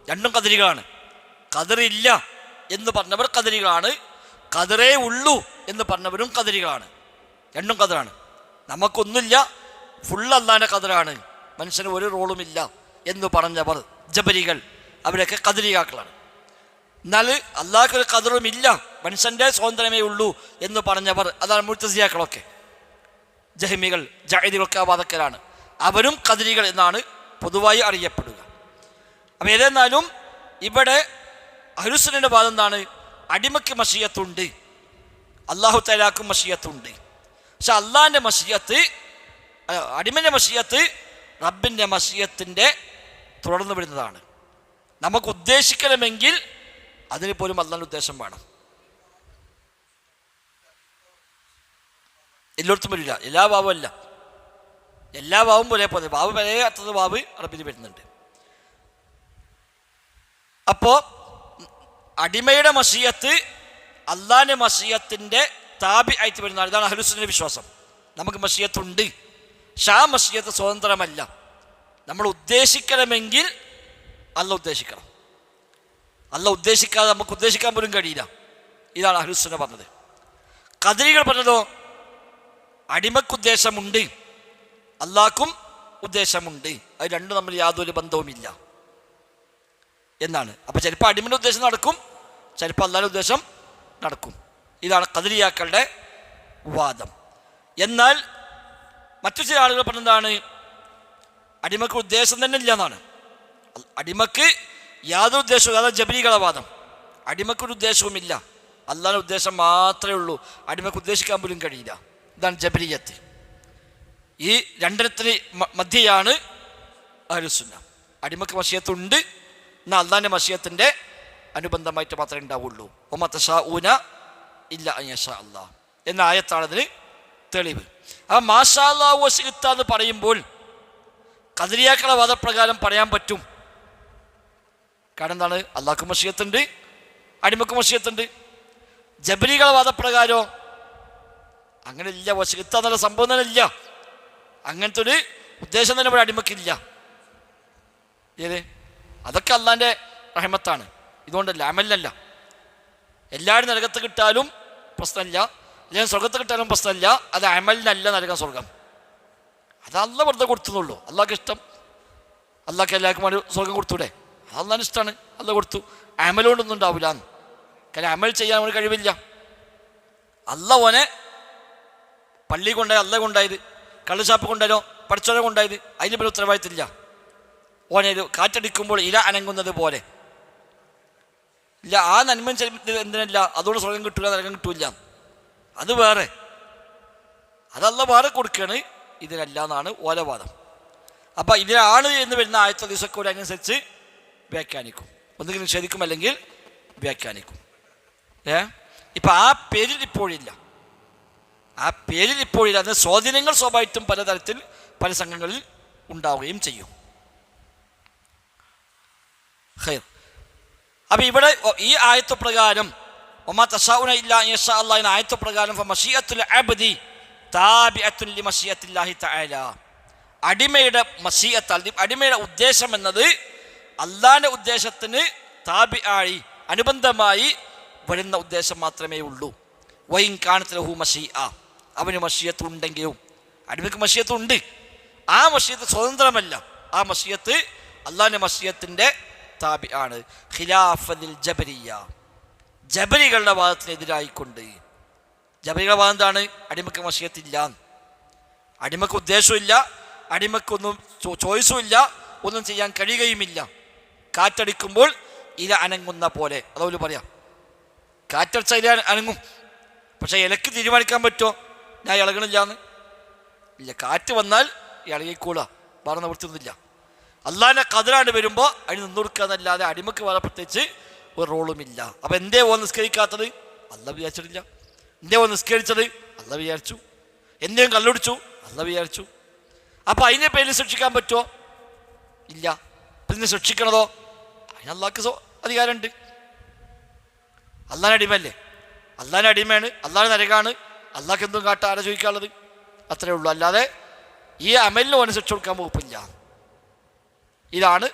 രണ്ടും ഖദരികളാണ്. ഖദർ ഇല്ല എന്ന് പറഞ്ഞവർ ഖദരികളാണ്, ഖദറേ ഉള്ളൂ എന്ന് പറഞ്ഞവരും ഖദരികളാണ്. രണ്ടും ഖദറാണ്. നമുക്കൊന്നുമില്ല, ഫുൾ അല്ലാൻ്റെ ഖദറാണ്, മനുഷ്യന് ഒരു റോളുമില്ല എന്ന് പറഞ്ഞവർ ജബരികൾ, അവരൊക്കെ ഖദരിയാക്കളാണ്. എന്നാൽ അള്ളാഹ്ക്കൊരു ഖദറും ഇല്ല, മനുഷ്യൻ്റെ സ്വാതന്ത്ര്യമേ ഉള്ളൂ എന്ന് പറഞ്ഞവർ, അതാണ് മുഅ്തസിലികളൊക്കെ. ജഹ്മികൾ, ജഅദികളൊക്കെ ആ വാദക്കരാണ്. അവരും ഖദരികൾ എന്നാണ് പൊതുവായി അറിയപ്പെടുക. അപ്പം ഏതെന്നാലും ഇവിടെ അഹ്ലുസുന്നയുടെ വാദം എന്താണ്? അടിമയ്ക്ക് മശീഅത്തുണ്ട്, അള്ളാഹു തആലാക്കും മശീഅത്തുണ്ട്. പക്ഷെ അള്ളാഹിൻ്റെ മശീഅത്ത്, അടിമൻ്റെ മശീഅത്ത് റബ്ബിൻ്റെ മശീഅത്തിൻ്റെ തുടർന്ന് വിടുന്നതാണ്. നമുക്ക് ഉദ്ദേശിക്കണമെങ്കിൽ അതിന് പോലും അള്ളാഹിൻ്റെ ഉദ്ദേശം വേണം. എല്ലായിടത്തും വരില്ല, എല്ലാ വാവും അല്ല, എല്ലാ വാവും ഒരേപോലെ. വാവ് വരെ അർത്ഥത് വാവ് അറബിൽ വരുന്നുണ്ട്. അപ്പോൾ അടിമയുടെ മശീഅത്ത് അള്ളാഹിൻ്റെ മശീഅത്തിൻ്റെ താബി ആയിട്ട് വരുന്നതാണ്. ഇതാണ് അഹ്ലുസുന്നയുടെ വിശ്വാസം. നമുക്ക് മശീഅത്തുണ്ട്, ഷാ മശീഅത്ത് സ്വതന്ത്രമല്ല. നമ്മൾ ഉദ്ദേശിക്കണമെങ്കിൽ അള്ളാഹ് ഉദ്ദേശിക്കണം. അള്ളാഹ് ഉദ്ദേശിക്കാതെ നമുക്ക് ഉദ്ദേശിക്കാൻ പോലും കഴിയില്ല. ഇതാണ് അഹ്ലുസുന്ന പറഞ്ഞത്. ഖദരികൾ പറഞ്ഞതോ അടിമക്കുദ്ദേശമുണ്ട്, അള്ളാഹ്ക്കും ഉദ്ദേശമുണ്ട്, അത് രണ്ടും തമ്മിൽ യാതൊരു ബന്ധവുമില്ല എന്നാണ്. അപ്പോൾ ചിലപ്പോൾ അടിമയുടെ ഉദ്ദേശം നടക്കും, ചിലപ്പോൾ അള്ളാഹിൻ്റെ ഉദ്ദേശം നടക്കും. ഇതാണ് ഖദരിയാക്കളുടെ വാദം. എന്നാൽ മറ്റു ചില ആളുകൾ പറഞ്ഞതാണ് അടിമക്ക് ഉദ്ദേശം തന്നെ ഇല്ല എന്നാണ്. അടിമക്ക് യാതൊരു ഉദ്ദേശവും, അതാണ് ജബരികളുടെ വാദം. അടിമക്കൊരു ഉദ്ദേശവുമില്ല, അള്ളാഹിൻ്റെ ഉദ്ദേശം മാത്രമേ ഉള്ളൂ, അടിമക്ക് ഉദ്ദേശിക്കാൻ പോലും കഴിയില്ല. ഇതാണ് ജബരിയത്ത്. ഈ രണ്ടെണ്ണത്തിന് മധ്യയാണ് അഹ്ലുസുന്ന. അടിമക്ക് മശീഅത്തുണ്ട്, എന്നാൽ അള്ളാഹിൻ്റെ മശീഅത്തിൻ്റെ അനുബന്ധമായിട്ട് മാത്രമേ ഉണ്ടാവുള്ളൂ. വമാ തശാഊന ഇല്ലാ അൻ യശാ അല്ലാഹ് എന്ന ആയത്താണതിന് തെളിവ്. ആ മാഷാ അല്ലാഹു വ ശിഅ്ത എന്ന് പറയുമ്പോൾ ഖദരിയാക്കളുടെ വാദപ്രകാരം പറയാൻ പറ്റും. കാരണം എന്താണ്? അള്ളാഹ്ക്ക് മശീഅത്തുണ്ട്, അടിമക്ക് മശീഅത്തുണ്ട്. ജബരികളുടെ വാദപ്രകാരമോ അങ്ങനെ ഇല്ല. വശീകത്ത് എന്നുള്ള സംഭവം തന്നെ ഇല്ല. അങ്ങനത്തെ ഒരു ഉദ്ദേശം തന്നെ ഇവിടെ അടിമക്കില്ല. ഏത് അതൊക്കെ അള്ളാൻ്റെ റഹ്മത്താണ്. ഇതുകൊണ്ടല്ല, അമലിനല്ല. എല്ലാവരും നരകത്ത് കിട്ടാലും പ്രശ്നമില്ല, അല്ലെങ്കിൽ സ്വർഗത്ത് കിട്ടാനും പ്രശ്നമില്ല. അത് അമലിനല്ല നരകം സ്വർഗം. അത് അള്ള വെറുതെ കൊടുത്തുന്നുള്ളൂ. അള്ളാഹ്ക്ക് ഇഷ്ടം, അള്ളാഹ്ക്ക് എല്ലാവർക്കും ഒരു സ്വർഗം കൊടുത്തൂടെ? അള്ളാഹിന് ഇഷ്ടമാണ്, അള്ള കൊടുത്തു. അമലുകൊണ്ടൊന്നും ഉണ്ടാവില്ല. കാരണം അമൽ ചെയ്യാൻ അവന് കഴിവില്ല. അള്ള ഓനെ പള്ളി കൊണ്ടായി, അള്ള കൊണ്ടായത്, കള്ളുഷാപ്പ് കൊണ്ടായാലോ പഠിച്ചോനെ കൊണ്ടായത്, അതിന് പിന്നെ ഉത്തരവാദിത്തമില്ല. ഓനെ കാറ്റടിക്കുമ്പോൾ ഇല അനങ്ങുന്നത് പോലെ ഇല്ല. ആ നന്മ എന്തിനല്ല, അതുകൊണ്ട് സ്വർഗം കിട്ടൂല, നരകം കിട്ടൂല. അത് വേറെ, അതല്ല വേറെ കൊടുക്കുകയാണ്. ഇതിനല്ല എന്നാണ് ഓലവാദം. അപ്പം ഇതിനാണ് എന്ന് വരുന്ന ആയത്തെ ദിവസമൊക്കെ അതിനനുസരിച്ച് വ്യാഖ്യാനിക്കും. ഒന്നുകിൽ നിഷേധിക്കും, അല്ലെങ്കിൽ വ്യാഖ്യാനിക്കും. ഇപ്പം ആ പേരിൽ ഇപ്പോഴില്ല, ആ പേരിൽ ഇപ്പോഴില്ല. അതിന് സ്വാധീനങ്ങൾ സ്വാഭാവികമായിട്ടും പലതരത്തിൽ പല സംഘങ്ങളിൽ ഉണ്ടാവുകയും ചെയ്യും. ഖൈർ. അപ്പം ഇവിടെ ഈ ആയത്ത് പ്രകാരം ഒമാ തശാഉന ഇല്ലാ അൻ യശാ അല്ലാഹ് എന്ന ആയത്ത് പ്രകാരം ഫമശിയത്തുൽ അബ്ദി താബിഅത്തുൻ ലിമശിയത്തില്ലാഹി തആല, അടിമയുടെ മശിയത്ത്, അടിമയുടെ ഉദ്ദേശം എന്നത് അള്ളാഹിൻ്റെ ഉദ്ദേശത്തിന് താബിആയി അനുബന്ധമായി വരുന്ന ഉദ്ദേശം മാത്രമേ ഉള്ളൂ. വൈൻ കാനത്ത് ലഹു മശിഅ, അവന് മശിയത്ത് ഉണ്ടെങ്കിലും, അടിമയ്ക്ക് മശിയത്ത് ഉണ്ട്. ആ മശിയത്ത് സ്വതന്ത്രമല്ല, ആ മശിയത്ത് അള്ളാഹിൻ്റെ മശിയത്തിൻ്റെ താബി ആണ്. ഖിലാഫത്തിൽ ജബരിയ, ജബരികളുടെ വാദത്തിനെതിരായിക്കൊണ്ട്. ജബരികളുടെ വാദം എന്താണ്? അടിമക്ക് മശിയത്തില്ല, അടിമക്ക് ഉദ്ദേശമില്ല, അടിമക്കൊന്നും ചോയ്സും ഇല്ല, ഒന്നും ചെയ്യാൻ കഴിയുകയുമില്ല. കാറ്റടിക്കുമ്പോൾ ഇല അനങ്ങുന്ന പോലെ, അതുപോലെ പറയാം. കാറ്റടിച്ചാൽ ഇല അനങ്ങും, പക്ഷേ ഇലക്ക് തീരുമാനിക്കാൻ പറ്റുമോ ഞാൻ ഇളകണില്ലാന്ന്? ഇല്ല. കാറ്റ് വന്നാൽ ഇളകിക്കൂടാ, വേറെ നിവൃത്തിയൊന്നുമില്ല. അള്ളാഹിൻ്റെ ഖദറാണ് വരുമ്പോൾ അതിന് നിന്നുകൊടുക്കുക എന്നല്ലാതെ അടിമക്ക് വേറെ പ്രത്യേകിച്ച് ഒരു റോളുമില്ല. അപ്പം എന്തേ ഓ നിസ്കരിക്കാത്തത്? അള്ളാഹ് വിചാരിച്ചിട്ടില്ല. എന്തേ ഓ നിസ്കരിച്ചത്? അള്ളാഹ് വിചാരിച്ചു. എന്തേലും കള്ളുടിച്ചു? അള്ളാഹ് വിചാരിച്ചു. അപ്പം അതിനെ പേരിൽ ശിക്ഷിക്കാൻ പറ്റുമോ? ഇല്ല. പിന്നെ ശിക്ഷിക്കണതോ? അതിന് അള്ളാഹ്ക്ക് അധികാരമുണ്ട്. അള്ളാഹിൻ്റെ അടിമയല്ലേ, അള്ളാഹിൻ്റെ അടിമയാണ്, അള്ളാഹിൻ്റെ നരകാണ്. അള്ളാഹ്ക്ക് എന്തും കാട്ടാ, ആരെ ചോദിക്കാനുള്ളത്? അത്രേ ഉള്ളൂ. അല്ലാതെ ഈ അമലിന് ഓനെ ശിക്ഷ കൊടുക്കാൻ വകുപ്പില്ല. ഇതാണ്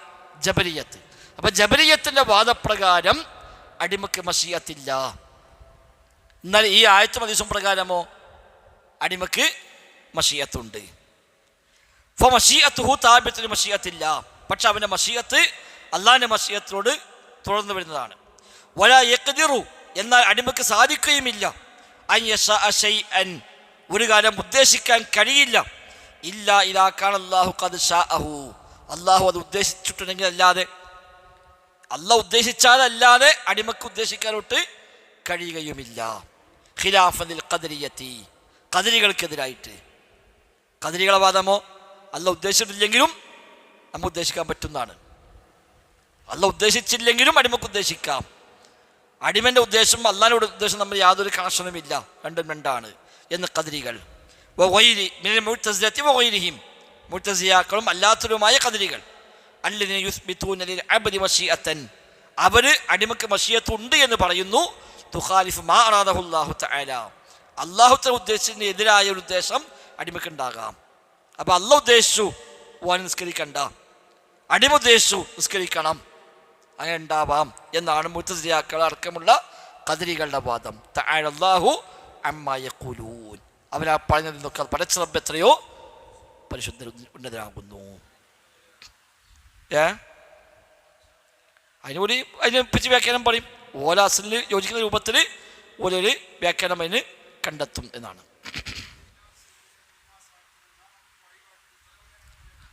ജബരിയത്ത്. അപ്പം ജബരിയത്തിൻ്റെ വാദപ്രകാരം അടിമക്ക് മശിയത്തില്ല. എന്നാൽ ഈ ആയത്തും ഹദീസും പ്രകാരമോ അടിമക്ക് മശിയത്തുണ്ട്. ഫമശിയത്തുഹു താബിഅത്തുൻ മശിയത്തില്ല, പക്ഷെ അവൻ്റെ മശിയത്ത് അള്ളാഹിൻ്റെ മശിയത്തിനോട് തുടർന്ന് വരുന്നതാണ്. വലാ യഖ്ദിറു, എന്നാൽ അടിമക്ക് സാധിക്കുകയുമില്ല. അൻ യശാഅ ശൈഅൻ, ഒരു കാര്യം ഉദ്ദേശിക്കാൻ കഴിയില്ല. ഇല്ലാ ഇദാ കാന അല്ലാഹു ഖദ് ശാഅഹു, അള്ളാഹു അത് ഉദ്ദേശിച്ചിട്ടുണ്ടെങ്കിൽ അല്ലാതെ, അള്ളാഹ് ഉദ്ദേശിച്ചാലല്ലാതെ അടിമക്ക് ഉദ്ദേശിക്കാനോട്ട് കഴിയുകയുമില്ല. ഖിലാഫനിൽ ഖദരിയത്തി, ഖദരികൾക്കെതിരായിട്ട്. ഖദരികളെ വാദമോ അള്ളാഹ് ഉദ്ദേശിച്ചിട്ടില്ലെങ്കിലും നമുക്ക് ഉദ്ദേശിക്കാൻ പറ്റുന്നതാണ്. അള്ളാഹ് ഉദ്ദേശിച്ചില്ലെങ്കിലും അടിമക്ക് ഉദ്ദേശിക്കാം. അടിമൻ്റെ ഉദ്ദേശം അള്ളാഹിൻ്റെ ഉദ്ദേശം നമ്മൾ യാതൊരു കണക്ഷനുമില്ല, രണ്ടും രണ്ടാണ് എന്ന് ഖദരികൾ. മുഅ്തസിലികളും അല്ലാത്തവരുമായ ഖദരികൾ അല്ലദീന യുസ്ബിതൂന ലിൽ അബ്ദി മശിഅതൻ, അവർ അടിമക്ക് മശിയത്ത് ഉണ്ട് എന്ന് പറയുന്നു. തുഖാലിഫു മാ അറാദഹു അല്ലാഹു തആല, അല്ലാഹു തആല ഉദ്ദേശിച്ചതിന് എതിരായ ഒരു ഉദ്ദേശം അടിമക്ക് ഉണ്ടാകാം. അപ്പോൾ അള്ളാഹ് ഉദ്ദേശിച്ചു ഓൻ നിസ്കരിക്കണ്ട, അടിമ ഉദ്ദേശിച്ചു നിസ്കരിക്കണം, അങ്ങനെ ഉണ്ടാവാം എന്നാണ് മുഅ്തസിലികൾ അടക്കമുള്ള ഖദരികളുടെ വാദം. തആല അല്ലാഹു അമ്മാ യഖൂലൂൻ, അവരാ പറഞ്ഞതിൽ നിന്നൊക്കെ പടച്ച റബ്ബ് എത്രയോ പരിശുദ്ധ ഉന്നതനാകുന്നു. അതിനെപ്പറ്റി വ്യാഖ്യാനം പറയും. ഓല അസലിൽ യോജിക്കുന്ന രൂപത്തിൽ ഓലൊരു വ്യാഖ്യാനം അതിന് കണ്ടെത്തും എന്നാണ്.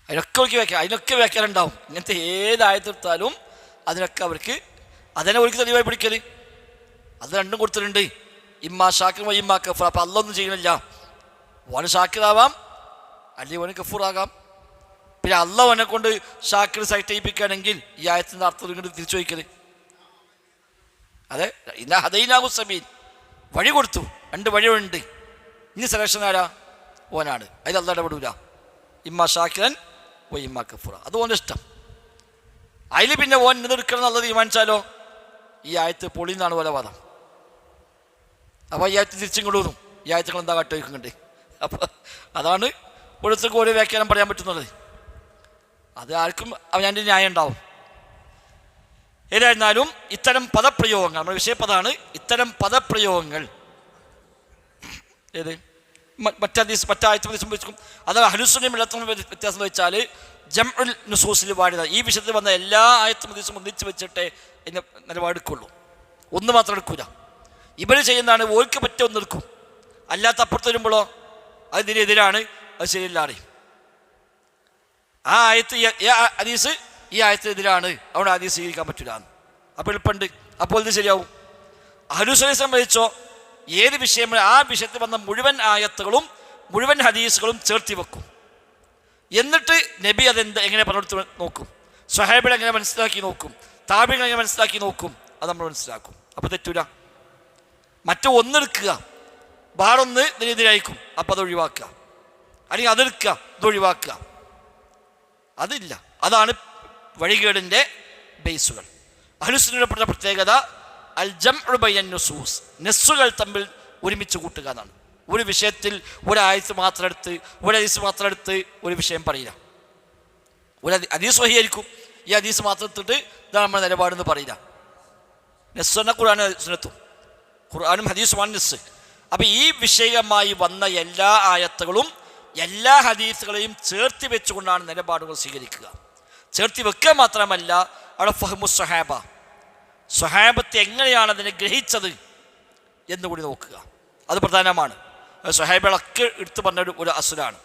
അതിനൊക്കെ വ്യാഖ്യാനം ഉണ്ടാവും. ഇങ്ങനത്തെ ഏതായത്തെടുത്താലും അതിനൊക്കെ അവർക്ക് അതിനെ ഒരിക്കൽ തെളിവായി പിടിക്കല്. അത് രണ്ടും കൊടുത്തിട്ടുണ്ട്. ഇമ്മാ ഷാക്കിർ ഇമ്മാ കഫൂർ. അപ്പം അള്ളൊന്നും ചെയ്യണില്ല, ഓന് ഷാക്കിറാവാം അല്ലെങ്കിൽ ഓന് കഫൂറാകാം. പിന്നെ അള്ളാഹ് ഓനെ കൊണ്ട് ഷാക്കിർ സൈറ്റ് ചെയ്യിപ്പിക്കുകയാണെങ്കിൽ ഈ ആയത്തിൻ്റെ അർത്ഥം ഇങ്ങോട്ട് തിരിച്ചു വയ്ക്കല്. അതെ, ഇന്ന ഹദൈനാഹു സബീൽ, വഴി കൊടുത്തു, രണ്ട് വഴിയുണ്ട്. ഇനി സെലക്ഷൻ ആരാ? ഓനാണ്. അതിൽ അള്ളാഹ് ഇടപെടൂല. ഇമ്മാ ഷാക്കിറൻ ഇമ്മാ കഫൂറ, അത് ഓൻ്റെ ഇഷ്ടം. അതിൽ പിന്നെ ഓൻ നിന്നെടുക്കണം എന്നുള്ളത് തീരുമാനിച്ചാലോ ഈ ആയത്ത് പൊളിന്നാണ് പോലെ വാദം. അപ്പോൾ ഈ ആയത്ത് തിരിച്ചും കൊണ്ടുവന്നു. ഈ ആയത്തുകൾ എന്താ കാട്ടുവയ്ക്കുന്നുണ്ട്. അപ്പോൾ അതാണ് ഓരോരുത്തർക്കും ഓരോ വ്യാഖ്യാനം പറയാൻ പറ്റുന്നത്. അത് ആർക്കും അവൻ്റെ ന്യായം ഉണ്ടാവും. ഏതായിരുന്നാലും ഇത്തരം പദപ്രയോഗങ്ങൾ, നമ്മുടെ വിഷയപദമാണ് ഇത്തരം പദപ്രയോഗങ്ങൾ. ഏത് മറ്റായത്ത് സംഭവിക്കും. അത് അഹ്ലുസുന്നയും ഇല്ലത്തും വ്യത്യാസം വെച്ചാൽ ജംഉൽ നുസൂസിൽ വാടിയത ഈ വിഷയത്തിൽ വന്ന എല്ലാ ആയത്തും ഹദീസും ഒന്നിച്ച് വെച്ചിട്ടേ എന്നെ നിലപാടെടുക്കുള്ളൂ. ഒന്ന് മാത്രം എടുക്കൂല. ഇവർ ചെയ്യുന്നതാണ് ഓർക്ക് പറ്റ ഒന്നെടുക്കും, അല്ലാത്ത അപ്പുറത്ത് വരുമ്പോഴോ അതിനെതിരാണ്, അത് ശരിയല്ലാതെ ആ ആയത്ത് ഹദീസ് ഈ ആയത്തിനെതിരാണ്, അവിടെ ഹദീസ് സ്വീകരിക്കാൻ പറ്റില്ല. അപ്പോൾ എളുപ്പമുണ്ട്. അപ്പോൾ ഇത് ശരിയാവും. അഹ്ലുസുന്നയെ സംബന്ധിച്ചോ ഏത് വിഷയം ആ വിഷയത്തിൽ വന്ന മുഴുവൻ ആയത്തുകളും മുഴുവൻ ഹദീസുകളും ചേർത്തി വെക്കും. എന്നിട്ട് നബി അതെന്ത് എങ്ങനെ പറഞ്ഞെടുത്ത് നോക്കും, സ്വഹാബികൾ എങ്ങനെ മനസ്സിലാക്കി നോക്കും, താബികൾ എങ്ങനെ മനസ്സിലാക്കി നോക്കും, അത് നമ്മൾ മനസ്സിലാക്കും. അപ്പോൾ തെറ്റൂല. മറ്റു ഒന്നെടുക്കുക, വേറൊന്ന് ഇതിനെതിരായിരിക്കും, അപ്പം അത് ഒഴിവാക്കുക. അല്ലെങ്കിൽ അതെടുക്കുക, ഇതൊഴിവാക്കുക. അതില്ല. അതാണ് വഴികേടിൻ്റെ ബേസുകൾ. അഹ്ലുസുന്നയുടെ പ്രത്യേകത അൽ ജംഉ ബൈന നുസൂസ്, നെസ്സുകൾ തമ്മിൽ ഒരുമിച്ച് കൂട്ടുക എന്നാണ്. ഒരു വിഷയത്തിൽ ഒരായത്ത് മാത്രം എടുത്ത് ഒരു ഹദീസ് മാത്രം എടുത്ത് ഒരു വിഷയം പറയില്ല. ഒരു ഹദീസ് സ്വഹീഹായിരിക്കും, ഈ ഹദീസ് മാത്രം എടുത്തിട്ട് ഇതാണ് നമ്മുടെ നിലപാടെന്ന് പറയില്ല. നെസ്സ് പറഞ്ഞാൽ ഖുർആനും സുന്നത്തും, ഖുർആനും ഹദീസുമാണ് നെസ്സ്. അപ്പം ഈ വിഷയമായി വന്ന എല്ലാ ആയത്തുകളും എല്ലാ ഹദീസുകളെയും ചേർത്തി വെച്ചുകൊണ്ടാണ് നിലപാടുകൾ സ്വീകരിക്കുക. ചേർത്തി വെക്കുക മാത്രമല്ല, അവിടെ ഫഹ്മു സ്വഹാബ, സ്വഹാബത്ത് എങ്ങനെയാണ് അതിനെ ഗ്രഹിച്ചത് എന്നുകൂടി നോക്കുക. അത് പ്രധാനമാണ്. സ്വഹാബികളൊക്കെ എടുത്തു പറഞ്ഞൊരു അസുലാണ്.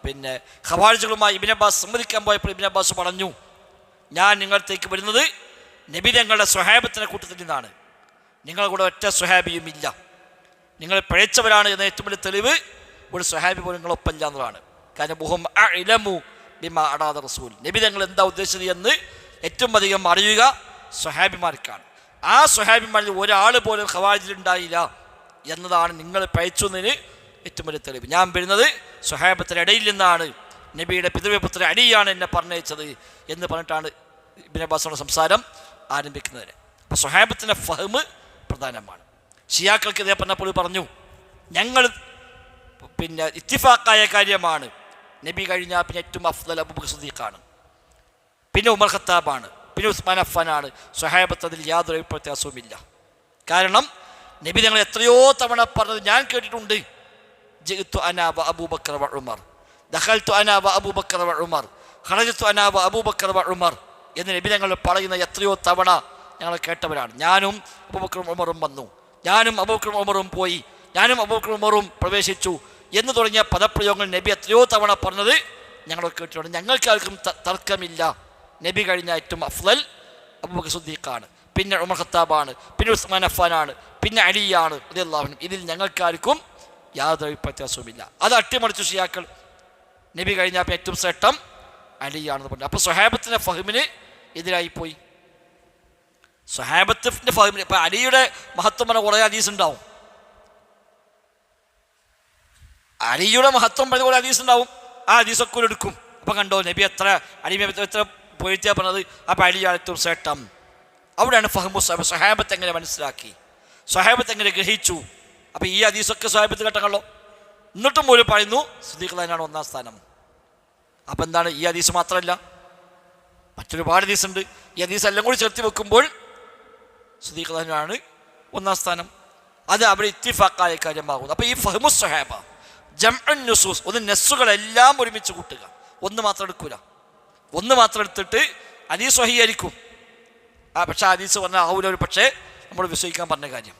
പിന്നെ ഖവാരിജുകളുമായി ഇബ്നു അബ്ബാസ് സമ്മതിക്കാൻ പോയപ്പോൾ ഇബ്നു അബ്ബാസ് പറഞ്ഞു, ഞാൻ നിങ്ങളത്തേക്ക് വരുന്നത് നബി തങ്ങളുടെ സ്വഹാബത്തിൻ്റെ കൂട്ടത്തിൽ നിന്നാണ്, നിങ്ങളുടെ കൂടെ ഒറ്റ സ്വഹാബിയും ഇല്ല, നിങ്ങൾ പിഴച്ചവരാണ് എന്ന ഏറ്റവും വലിയ തെളിവ് ഒരു സ്വഹാബി പോലും നിങ്ങളൊപ്പമില്ല എന്നതാണ്. കാരണം ബുഹും അഇലമു ബിമാ അറാദ റസൂൽ, നബി തങ്ങൾ എന്താ ഉദ്ദേശിച്ചത് എന്ന് ഏറ്റവും അധികം അറിയുക സ്വഹാബിമാർക്കാണ്. ആ സ്വഹാബിമാരിൽ ഒരാൾ പോലും ഖവാരിജിലുണ്ടായില്ല എന്നതാണ് നിങ്ങൾ പയച്ചതിന് ഏറ്റവും വലിയ തെളിവ്. ഞാൻ വരുന്നത് സ്വഹാബത്തിൻ്റെ ഇടയിൽ നിന്നാണ്, നബിയുടെ പിതൃപുത്രൻ അലിയാണ് എന്നെ പറഞ്ഞയച്ചത് എന്ന് പറഞ്ഞിട്ടാണ് ഇബ്നു അബ്ബാസിന്റെ സംസാരം ആരംഭിക്കുന്നതിന്. അപ്പോൾ സ്വഹാബത്തിൻ്റെ ഫഹ്മ് പ്രധാനമാണ്. ഷിയാക്കൾക്ക് ഇതേ പറഞ്ഞപ്പോൾ പറഞ്ഞു, ഞങ്ങൾ പിന്നെ ഇത്തിഫാക്കായ കാര്യമാണ് നബി കഴിഞ്ഞാൽ പിന്നെ ഏറ്റവും അഫ്ദൽ അബൂബക്കർ സിദ്ദീഖാണ്, പിന്നെ ഉമർ ഖത്താബാണ്, പിന്നെ ഉസ്മാൻ അഫ്ഫാനാണ്. സ്വഹാബത്ത് അതിൽ യാതൊരു വ്യത്യാസവുമില്ല. കാരണം നബി ഞങ്ങൾ എത്രയോ തവണ പറഞ്ഞത് ഞാൻ കേട്ടിട്ടുണ്ട്. ജിഅ്തു അനാ വ അബൂബക്കർ വ ഉമർ, ദഖൽതു അനാ വ അബൂബക്കർ വ ഉമർ, ഖറജതു അനാ വ അബൂബക്കർ വ ഉമർ എന്ന് നബി ഞങ്ങൾ പറയുന്ന എത്രയോ തവണ ഞങ്ങൾ കേട്ടവരാണ്. ഞാനും അബൂബക്കറും ഉമറും വന്നു, ഞാനും അബൂബക്കറും ഉമറും പോയി, ഞാനും അബൂബക്കറും ഉമറും പ്രവേശിച്ചു എന്ന് തുടങ്ങിയ പദപ്രയോഗങ്ങൾ നബി എത്രയോ തവണ പറഞ്ഞത് ഞങ്ങൾ കേട്ടിട്ടുണ്ട്. ഞങ്ങൾക്കാർക്കും തർക്കമില്ല, നബി കഴിഞ്ഞ ഏറ്റവും അഫ്ളൽ അബൂബക്കർ സിദ്ദീഖാണ്, പിന്നെ ഉമർ ഖത്താബാണ്, പിന്നെ ഉസ്മാൻ അഫ്ഫാനാണ്, പിന്നെ അലിയാണ് റളിയല്ലാഹു അൻഹു. ഇതിൽ ഞങ്ങൾക്കാർക്കും യാതൊരു വ്യത്യാസവുമില്ല. അത് അട്ടിമറിച്ചു ഷിയാക്കൾ. നബി കഴിഞ്ഞാൽ ഏറ്റവും ശ്രേഷ്ഠം അലിയാണെന്ന് പറഞ്ഞു. അപ്പോൾ സ്വഹാബത്തിൻ്റെ ഫഹ്മിന് എതിരായിപ്പോയി. സ്വഹാബത്തിൻ്റെ ഫഹ്മിന് ഇപ്പം അലിയുടെ മഹത്വം പറഞ്ഞ കുറേ ഹദീസ് ഉണ്ടാവും, അലിയുടെ മഹത്വം പറഞ്ഞ കുറേ ഹദീസ് ഉണ്ടാവും. ആ ഹദീസൊക്കെ എടുക്കും. അപ്പം കണ്ടോ നബി എത്ര അലിമെ എത്ര പോയിട്ടാണ് പറഞ്ഞത്, അപ്പം അലിയാണ് ഏറ്റവും ശ്രേഷ്ഠം. അവിടെയാണ് ഫഹ്മു സ്വഹാബത്ത് എങ്ങനെ മനസ്സിലാക്കി, സ്വഹാബത്ത് എങ്ങനെ ഗ്രഹിച്ചു. അപ്പം ഈ ഹദീസൊക്കെ സ്വഹാബത്ത് കേട്ടങ്ങളോ. എന്നിട്ടും പോലും പറയുന്നു സിദ്ദീഖ് തന്നെയാണ് ഒന്നാം സ്ഥാനം. അപ്പം എന്താണ്, ഈ ഹദീസ് മാത്രമല്ല മറ്റൊരുപാട് ഹദീസ് ഉണ്ട്. ഈ ഹദീസ് എല്ലാം കൂടി ചേർത്ത് വെക്കുമ്പോൾ സിദ്ദീഖ് തന്നെയാണ് ഒന്നാം സ്ഥാനം. അത് അവിടെ ഇത്തിഫാക്കായ കാര്യമാകുന്നു. അപ്പോൾ ഈ ഫഹ്മു സ്വഹാബ, ജംഉൻ നുസൂസ്, ഒന്ന് നെസ്സുകളെല്ലാം ഒരുമിച്ച് കൂട്ടുക. ഒന്ന് മാത്രം എടുക്കൂല. ഒന്ന് മാത്രം എടുത്തിട്ട് ഹദീസ് സ്വഹീഹായിരിക്കും, പക്ഷേ ഹദീസ് പറഞ്ഞാൽ ആവൂല ഒരു പക്ഷേ നമ്മൾ വിശ്വസിക്കാൻ പറഞ്ഞ കാര്യം.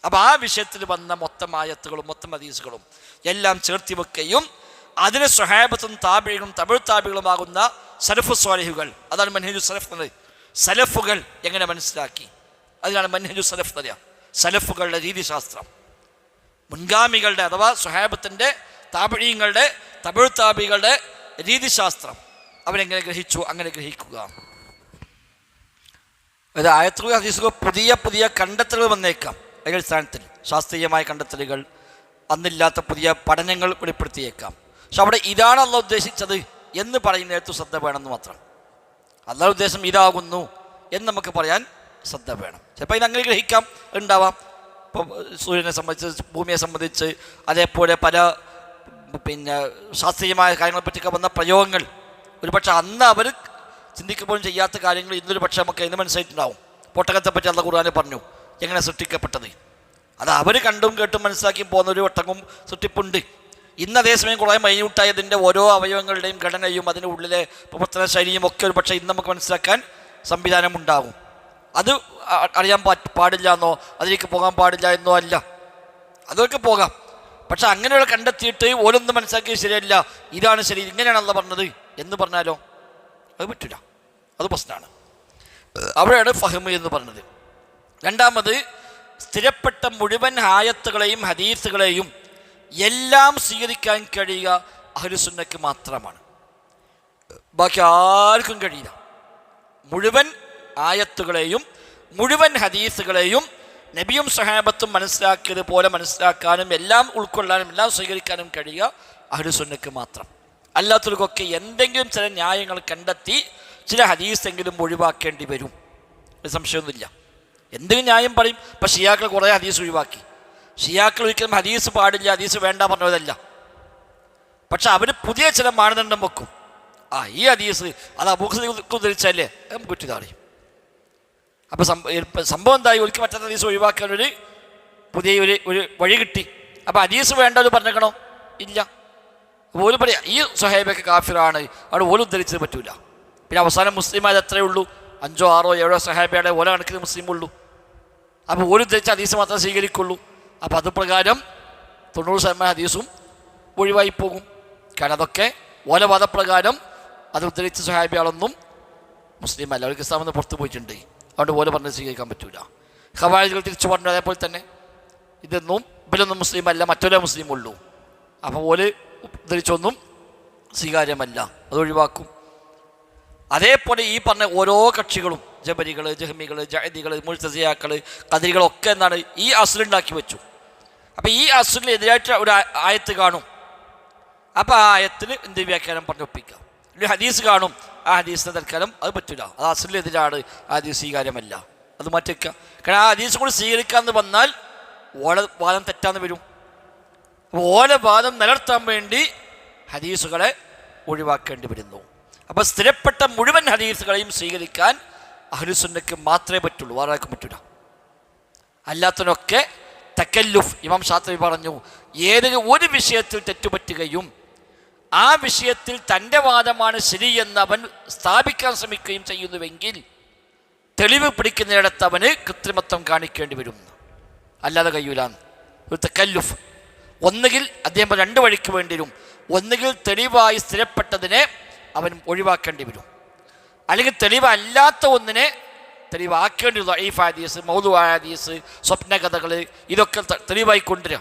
അപ്പോൾ ആ വിഷയത്തിൽ വന്ന മൊത്തം ആയത്തുകളും മൊത്തം ഹദീസുകളും എല്ലാം ചേർത്തി വെക്കുകയും അതിന് സ്വഹാബത്തും താബികളും തബിഴ് താബികളുമാകുന്ന സലഫു സ്വാലിഹുകൾ, അതാണ് മൻഹജു സലഫ് എന്നത്. സലഫുകൾ എങ്ങനെ മനസ്സിലാക്കി, അതിനാണ് മൻഹജു സലഫ് പറയുക. സലഫുകളുടെ രീതിശാസ്ത്രം, മുൻഗാമികളുടെ അഥവാ സ്വഹാബത്തിൻ്റെ താബിഈങ്ങളുടെ തബിഴ് താബികളുടെ രീതിശാസ്ത്രം അവരെങ്ങനെ ഗ്രഹിച്ചു അങ്ങനെ ഗ്രഹിക്കുക. അത് ആയത്തുകൾ ഹദീസുകൾ പുതിയ പുതിയ കണ്ടെത്തലുകൾ വന്നേക്കാം. അതിൻ്റെ അടിസ്ഥാനത്തിൽ ശാസ്ത്രീയമായ കണ്ടെത്തലുകൾ, അന്നില്ലാത്ത പുതിയ പഠനങ്ങൾ വെളിപ്പെടുത്തിയേക്കാം. പക്ഷെ അവിടെ ഇതാണ് അള്ളാഹ് ഉദ്ദേശിച്ചത് എന്ന് പറയുന്നിടത്ത് ശ്രദ്ധ വേണമെന്ന് മാത്രം. അള്ളാഹ് ഉദ്ദേശം ഇതാകുന്നു എന്ന് നമുക്ക് പറയാൻ ശ്രദ്ധ വേണം. ചിലപ്പോൾ ഇതിനങ്ങനെ ഗ്രഹിക്കാം ഉണ്ടാവാം, ഇപ്പം സൂര്യനെ സംബന്ധിച്ച്, ഭൂമിയെ സംബന്ധിച്ച്, അതേപോലെ പല ശാസ്ത്രീയമായ കാര്യങ്ങളെപ്പറ്റിയൊക്കെ വന്ന പ്രയോഗങ്ങൾ ഒരുപക്ഷെ അന്ന് അവർ ചിന്തിക്കുമ്പോഴും ചെയ്യാത്ത കാര്യങ്ങൾ ഇന്നൊരു പക്ഷേ നമുക്ക് അതിന് മനസ്സിലായിട്ടുണ്ടാവും. ഒട്ടകത്തെപ്പറ്റി അല്ലാഹു ഖുർആനിൽ പറഞ്ഞു എങ്ങനെ സൃഷ്ടിക്കപ്പെട്ടത്. അത് അവർ കണ്ടും കേട്ടും മനസ്സിലാക്കി പോകുന്ന ഒരു ഒട്ടകവും സൃഷ്ടിപ്പുണ്ട്. ഇന്ന് അതേസമയം കുറേ മൈന്യൂട്ടായതിൻ്റെ ഓരോ അവയവങ്ങളുടെയും ഘടനയും അതിൻ്റെ ഉള്ളിലെ പ്രവർത്തന ശൈലിയും ഒക്കെ ഒരു പക്ഷേ ഇന്ന് നമുക്ക് മനസ്സിലാക്കാൻ സംവിധാനമുണ്ടാകും. അത് അറിയാൻ പാടില്ല എന്നോ അതിലേക്ക് പോകാൻ പാടില്ല എന്നോ അല്ല, അതൊക്കെ പോകാം. പക്ഷെ അങ്ങനെയുള്ള കണ്ടെത്തിയിട്ട് ഓരോന്നും മനസ്സിലാക്കിയത് ശരിയല്ല, ഇതാണ് ശരി, ഇങ്ങനെയാണല്ലോ പറഞ്ഞത് എന്ന് പറഞ്ഞാലോ അത് പറ്റില്ല, അത് പ്രശ്നമാണ്. അവിടെയാണ് ഫഹ്മ് എന്ന് പറഞ്ഞത്. രണ്ടാമത്, സ്ഥിരപ്പെട്ട മുഴുവൻ ആയത്തുകളെയും ഹദീസുകളെയും എല്ലാം സ്വീകരിക്കാൻ കഴിയുക അഹ്ലുസുന്നക്ക് മാത്രമാണ്, ബാക്കി ആർക്കും കഴിയില്ല. മുഴുവൻ ആയത്തുകളെയും മുഴുവൻ ഹദീസുകളെയും നബിയും സഹാബത്തും മനസ്സിലാക്കിയത് പോലെ മനസ്സിലാക്കാനും എല്ലാം ഉൾക്കൊള്ളാനും എല്ലാം സ്വീകരിക്കാനും കഴിയുക അഹ്ലുസുന്നക്ക് മാത്രം. അല്ലാത്തവർക്കൊക്കെ എന്തെങ്കിലും ചില ന്യായങ്ങൾ കണ്ടെത്തി ചില ഹദീസെങ്കിലും ഒഴിവാക്കേണ്ടി വരും, സംശയമൊന്നുമില്ല. എന്തെങ്കിലും ന്യായം പറയും. ഇപ്പം ഷിയാക്കൾ കുറേ ഹദീസ് ഒഴിവാക്കി. ഷിയാക്കൾ ഒരിക്കലും ഹദീസ് പാടില്ല, ഹദീസ് വേണ്ട പറഞ്ഞതല്ല. പക്ഷെ അവർ പുതിയ ചില മാനദണ്ഡം വെക്കും. ഈ ഹദീസ് അത് അബൂഹുറൈറ ഉദ്ധരിച്ചല്ലേ, നമുക്ക് കുറ്റിതാറി. അപ്പം സംഭവം എന്തായി, ഒരിക്കൽ മറ്റേ ഹദീസ് ഒഴിവാക്കാൻ ഒരു പുതിയ ഒരു വഴി കിട്ടി. അപ്പം ഹദീസ് വേണ്ട ഒരു പറഞ്ഞേക്കണോ? ഇല്ല. ഓല് പറയാം ഈ സ്വഹൈബൊക്കെ കാഫിറാണ്, അവിടെ ഓല് ഉദ്ധരിച്ചത് പറ്റൂല. പിന്നെ അവസാനം മുസ്ലിമായത് എത്രയേ ഉള്ളൂ? 5, 6, 7 സ്വഹാബിയുടെ ഓല കണക്കിന് മുസ്ലിം ഉള്ളൂ. അപ്പോൾ ഓല് ഉദ്ധരിച്ച ഹദീസ് മാത്രമേ സ്വീകരിക്കുള്ളൂ. അപ്പോൾ അത് പ്രകാരം 90% ഹദീസും ഒഴിവായി പോകും. കാരണം അതൊക്കെ ഓല വാദപ്രകാരം അത് ഉദ്ധരിച്ച സ്വഹാബികളൊന്നും മുസ്ലിം അല്ല, അവർക്ക് ഇസ്ലാമിൽ നിന്ന് പുറത്തു പോയിട്ടുണ്ട്. അതുകൊണ്ട് ഓല പറഞ്ഞ് സ്വീകരിക്കാൻ പറ്റൂല. ഖവാരിജുകൾ തിരിച്ചു പറഞ്ഞു അതേപോലെ തന്നെ ഇതൊന്നും ഇവരൊന്നും മുസ്ലിം അല്ല, മറ്റൊരു മുസ്ലിം ഉള്ളൂ. അപ്പോൾ ഓല് ഉദ്ധരിച്ചൊന്നും സ്വീകാര്യമല്ല, അത് ഒഴിവാക്കും. അതേപോലെ ഈ പറഞ്ഞ ഓരോ കക്ഷികളും ജബരികൾ, ജഹ്മികൾ, ജഅദികൾ, മുഅ്തസിലികൾ, ഖദരികളൊക്കെ എന്താണ് ഈ അസ്ലുണ്ടാക്കി വെച്ചു. അപ്പം ഈ അസ്ലിന് എതിരായിട്ട് ഒരു ആയത്ത് കാണും, അപ്പോൾ ആ ആയത്തിന് എന്ത് വ്യാഖ്യാനം പറഞ്ഞൊപ്പിക്കാം. ഒരു ഹദീസ് കാണും, ആ ഹദീസിന് തൽക്കാലം അത് പറ്റില്ല, അത് അസ്ലിനെതിരാണ്, ആ ഹദീസ് സ്വീകാര്യമല്ല, അത് മാറ്റിവെക്കുക. കാരണം ആ ഹദീസ് കൂടി സ്വീകരിക്കാമെന്ന് വന്നാൽ ഓല വാദം തെറ്റാന്ന് വരും. അപ്പോൾ ഓല വാദം നിലനിർത്താൻ വേണ്ടി ഹദീസുകളെ ഒഴിവാക്കേണ്ടി വരുന്നു. അപ്പോൾ സ്ഥിരപ്പെട്ട മുഴുവൻ ഹദീസുകളെയും സ്വീകരിക്കാൻ അഹ്ലുസുന്നക്ക് മാത്രമേ പറ്റുള്ളൂ, വേറെ ആർക്കും പറ്റില്ല. അല്ലാത്തതിനൊക്കെ തക്കല്ലുഫ്. ഇമാം ഷാത്തിബി പറഞ്ഞു, ഏതൊരു ഒരു വിഷയത്തിൽ തെറ്റുപറ്റുകയും ആ വിഷയത്തിൽ തൻ്റെ വാദമാണ് ശരിയെന്ന് അവൻ സ്ഥാപിക്കാൻ ശ്രമിക്കുകയും ചെയ്യുന്നുവെങ്കിൽ തെളിവ് പിടിക്കുന്നിടത്ത് അവന് കൃത്രിമത്വം കാണിക്കേണ്ടി വരും, അല്ലാതെ കഴിയൂലാന്ന്. ഒരു തക്കല്ലുഫ്. ഒന്നുകിൽ അദ്ദേഹം 2 വഴിക്ക് വേണ്ടി വരും. ഒന്നുകിൽ തെളിവായി സ്ഥിരപ്പെട്ടതിനെ അവൻ ഒഴിവാക്കേണ്ടി വരും, അല്ലെങ്കിൽ തെളിവല്ലാത്ത ഒന്നിനെ തെളിവാക്കേണ്ടി വരും. ദഈഫ് ഹദീസ്, മൗദൂഅ ഹദീസ്, സ്വപ്ന കഥകൾ, ഇതൊക്കെ തെളിവായി കൊണ്ടുവരിക.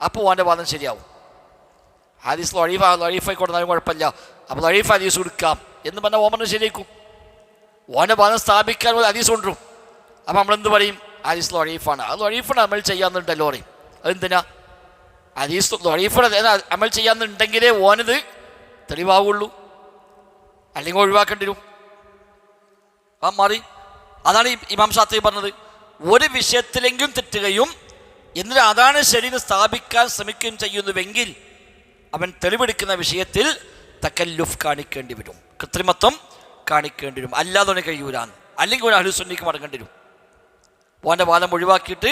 അപ്പോൾ അവൻ്റെ വാദം ശരിയാവും. ഹദീസ് ദഈഫായി കൊടുത്താലും കുഴപ്പമില്ല, അപ്പോൾ ദഈഫ് ഹദീസ് കൊടുക്കാം എന്ന് പറഞ്ഞാൽ ഓമന ശരിയാക്കും. ഓൻ്റെ വാദം സ്ഥാപിക്കാൻ ഹദീസ് കൊണ്ടുവരും. അപ്പം നമ്മളെന്ത് പറയും? ഹദീസ് ദഈഫാണ്, അത് ദഈഫാണ് അമൽ ചെയ്യാമെന്നുണ്ടല്ലോ പറയും. അതെന്തിനാ? ഹദീസ് ദഈഫാണ് അമൽ ചെയ്യാമെന്നുണ്ടെങ്കിലേ ഓനത് തെളിവാവുള്ളൂ, അല്ലെങ്കിൽ ഒഴിവാക്കേണ്ടി വരും. ആ മാറി. അതാണ് ഇമാം ഷാത്തിബി പറഞ്ഞത്, ഒരു വിഷയത്തിലെങ്കിലും തെറ്റുകയും എന്നിട്ട് അതാണ് ശരിയെന്ന് സ്ഥാപിക്കാൻ ശ്രമിക്കുകയും ചെയ്യുന്നുവെങ്കിൽ അവൻ തെളിവെടുക്കുന്ന വിഷയത്തിൽ തക്കല്ലുഫ് കാണിക്കേണ്ടി വരും, കൃത്രിമത്വം കാണിക്കേണ്ടി വരും. അല്ലാതെ അവന് കഴിയൂലാന്ന്. അല്ലെങ്കിൽ ഒരു അഹ്ലുസുന്നയ്ക്ക് മടങ്ങേണ്ടി വരും. ഓൻ്റെ വാദം ഒഴിവാക്കിയിട്ട്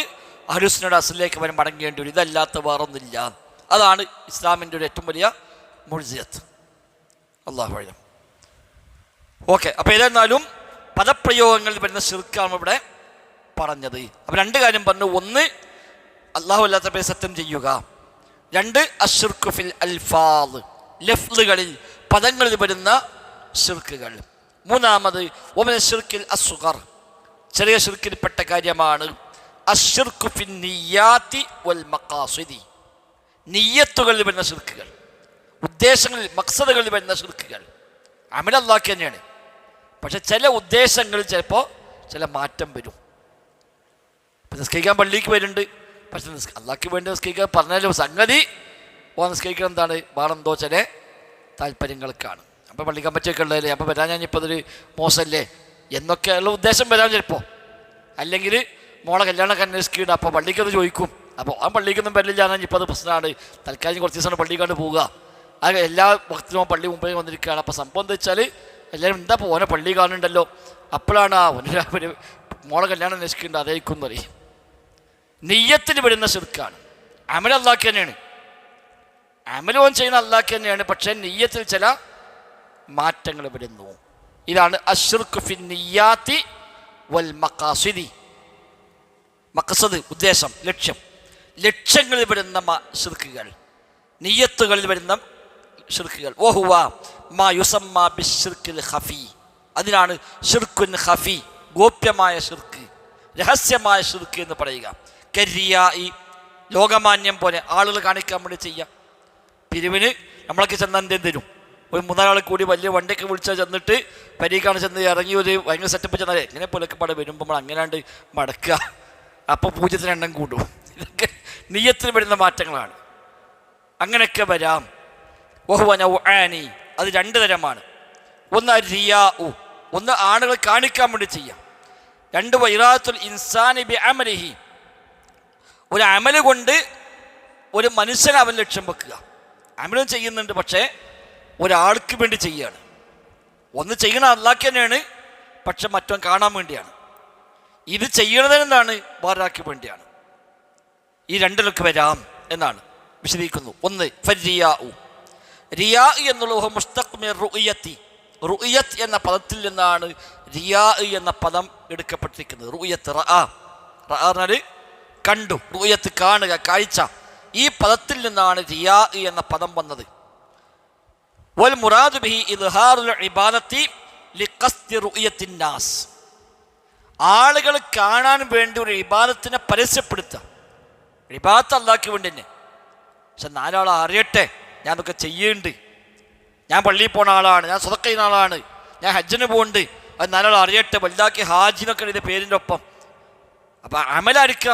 അഹ്ലുസുന്നയുടെ അസ്ലിലേക്ക് അവൻ മടങ്ങേണ്ടി വരും. ഇതല്ലാത്ത വേറൊന്നുമില്ല. അതാണ് ഇസ്ലാമിൻ്റെ ഒരു ഏറ്റവും വലിയ മുഅ്ജിസത്ത്. അല്ലാഹു അഅലം. ഓക്കെ, അപ്പോൾ ഏതായിരുന്നാലും പദപ്രയോഗങ്ങളിൽ വരുന്ന ശിർക്കാണ് ഇവിടെ പറഞ്ഞത്. അപ്പോൾ 2 കാര്യം പറഞ്ഞു. ഒന്ന്, അല്ലാഹു അല്ലാത്ത പേര് സത്യം ചെയ്യുക. 2, അശ്ശിർക്കു ഫിൽ അൽഫാദ്, ലഫ്ളുകളിൽ പദങ്ങളിൽ വരുന്ന ശിർക്കുകൾ. 3, വമിന ശിർക്കിൽ അസ്ഗർ, ചെറിയ ശിർക്കിൽപ്പെട്ട കാര്യമാണ് അശ്ശിർക്കു ഫിൻ നിയ്യാത്തി വൽ മഖാസിദി, നിയ്യത്തുകളിൽ വരുന്ന ശിർക്കുകൾ, ഉദ്ദേശങ്ങളിൽ മഖ്സദുകളിൽ വരുന്ന ശിർക്കുകൾ. അമൽ അല്ലാഹ്ക്ക് തന്നെയാണ്, പക്ഷെ ചില ഉദ്ദേശങ്ങളിൽ ചിലപ്പോൾ ചില മാറ്റം വരും. ഇപ്പം നിസ്കരിക്കാൻ പള്ളിക്ക് വരുന്നുണ്ട്, പക്ഷെ അല്ലാഹ്ക്ക് വേണ്ടി നിസ്കരിക്കാൻ പറഞ്ഞാലും സംഗതി നിസ്കരിക്കണം എന്താണ് വേറെന്തോ ചില താല്പര്യങ്ങൾക്കാണ്. അപ്പോൾ പള്ളി കമ്പറ്റിയൊക്കെ ഉള്ളതല്ലേ, അപ്പോൾ വരാൻ ഞാനിപ്പോൾ അതൊരു മോശമല്ലേ എന്നൊക്കെയുള്ള ഉദ്ദേശം വരാം ചിലപ്പോൾ. അല്ലെങ്കിൽ മോളെ കല്യാണമൊക്കെ അന്വേഷിക്കുന്നുണ്ട്. അപ്പോൾ പള്ളിക്കൊന്ന് ചോദിക്കും. അപ്പോൾ ആ പള്ളിക്കൊന്നും വരില്ല എന്നാൽ ഇപ്പോൾ അത് പ്രശ്നമാണ്. തൽക്കാലം കുറച്ച് ദിവസമാണ് പള്ളിക്കാണ്ട് പോവുക. അത് എല്ലാ ഭക്തനും പള്ളി മുമ്പേ വന്നിരിക്കുകയാണ്. അപ്പോൾ സംഭവം എന്താ വെച്ചാൽ എല്ലാവരും എന്താ ഇപ്പോൾ ഓനെ പള്ളി കാണുന്നുണ്ടല്ലോ, അപ്പോഴാണ് ആ ഒരു മോളെ കല്യാണം അന്വേഷിക്കുന്നുണ്ട് അതേക്കും എന്ന് പറയും. നെയ്യത്തിന് വരുന്ന ശിർക്കാണ്. അമൽ അല്ലാഹ് തന്നെയാണ്, അമലോൻ ചെയ്യുന്ന അല്ലാഹ് തന്നെയാണ്. പക്ഷേ നെയ്യത്തിൽ ചില മാറ്റങ്ങൾ വരുന്നു. ഇതാണ് അശ്ശിർക്കു ഫി നിയ്യാത്തി വൽ മഖാസിദി. മഖ്സദ് ഉദ്ദേശം, ലക്ഷ്യം, ലക്ഷ്യങ്ങളിൽ വരുന്ന ശിർക്കുകൾ, നിയ്യത്തുകളിൽ വരുന്ന ശിർക്കുകൾ. വഹുവ മാ യുസമ്മാ ബിശ്ശിർക്കിൽ ഖഫി. അതിനാണ് ശിർക്കുൻ ഖഫി, ഗോപ്യമായ ശിർക്ക്, രഹസ്യമായ ശിർക്ക് എന്ന് പറയുക. കരിയായി, ലോകമാന്യം പോലെ ആളുകൾ കാണിക്കാൻ വേണ്ടി ചെയ്യാം. പിരിവിന് നമ്മളൊക്കെ ചെന്നാൽ എന്തെങ്കിലും തരും. ഒരു 3 ആൾ കൂടി വലിയ വണ്ടിയൊക്കെ വിളിച്ചാൽ ചെന്നിട്ട് പരീക്കാണ് ചെന്ന് ഇറങ്ങി ഒരു ഭയങ്കര സെറ്റപ്പ് ചെന്നാൽ എങ്ങനെ പോലൊക്കെ പാടെ വരുമ്പോൾ നമ്മൾ അങ്ങനെയാണ്ട് മടക്കുക. അപ്പോൾ പൂജ്യത്തിന് എണ്ണം കൂടും. ഇതൊക്കെ നിയ്യത്തിന് വരുന്ന മാറ്റങ്ങളാണ്. അങ്ങനെയൊക്കെ വരാം. വഹുവ നൗആനി, അത് 2 തരമാണ്. ഒന്ന് റിയാഉ, ഒന്ന് ആളുകൾ കാണിക്കാൻ വേണ്ടി ചെയ്യാം. 2 വൈറാത്തുൽ ഇൻസാനി ബി അമലിഹി, ഒരു അമല് കൊണ്ട് ഒരു മനുഷ്യനെ അവൻ ലക്ഷ്യം വെക്കുക. അമലും ചെയ്യുന്നുണ്ട്, പക്ഷേ ഒരാൾക്ക് വേണ്ടി ചെയ്യുകയാണ്. ഒന്ന് ചെയ്യണ അല്ലാഹ് തന്നെയാണ്, പക്ഷെ മറ്റവൻ കാണാൻ വേണ്ടിയാണ്. ഇത് ചെയ്യണതെന്താണ്? വേറൊരാൾക്ക് വേണ്ടിയാണ്. ഈ 2 വരാം എന്നാണ് വിശദീകരിക്കുന്നു. ഒന്ന് ഫരിയാഉ, റിയാ എന്നുള്ളത് മുസ്തഖ് മിർ റുഅയത്തി, റുഅയത്ത് എന്ന പദത്തിൽ നിന്നാണ് റിയാ എന്ന പദം എടുക്കപ്പെട്ടിരിക്കുന്നത്. റുഅയത്ത്, റഅ പറഞ്ഞാൽ കണ്ടു, റുഅയത്ത് കാണുക, കാഴ്ച. ഈ പദത്തിൽ നിന്നാണ് റിയാ എന്ന പദം വന്നത്. വൽ മുറാദു ബിഹി ഇദ്ഹാറുൽ ഇബാദത്തി ലിഖസ്ദി റുഅയത്തിൻ നാസ്, ആളുകൾ കാണാൻ വേണ്ടി ഒരു ഇബാദത്തിനെ പരസ്യപ്പെടുത്തുക. ഇബാദത്ത് അല്ലാഹ്ക്ക് വേണ്ടി തന്നെ, പക്ഷെ 4 ആൾ അറിയട്ടെ ഞാൻ ഇതൊക്കെ ചെയ്യുന്നുണ്ട്, ഞാൻ പള്ളിയിൽ പോണ ആളാണ്, ഞാൻ സ്വതക്ക ചെയ്യുന്ന ആളാണ്, ഞാൻ ഹജ്ജിന് പോകുന്നുണ്ട്, അത് 4 ആൾ അറിയട്ടെ. വലുതാക്കി ഹാജിനൊക്കെ ഇതിൻ്റെ പേരിൻ്റെ ഒപ്പം. അപ്പം അമലായിരിക്കുക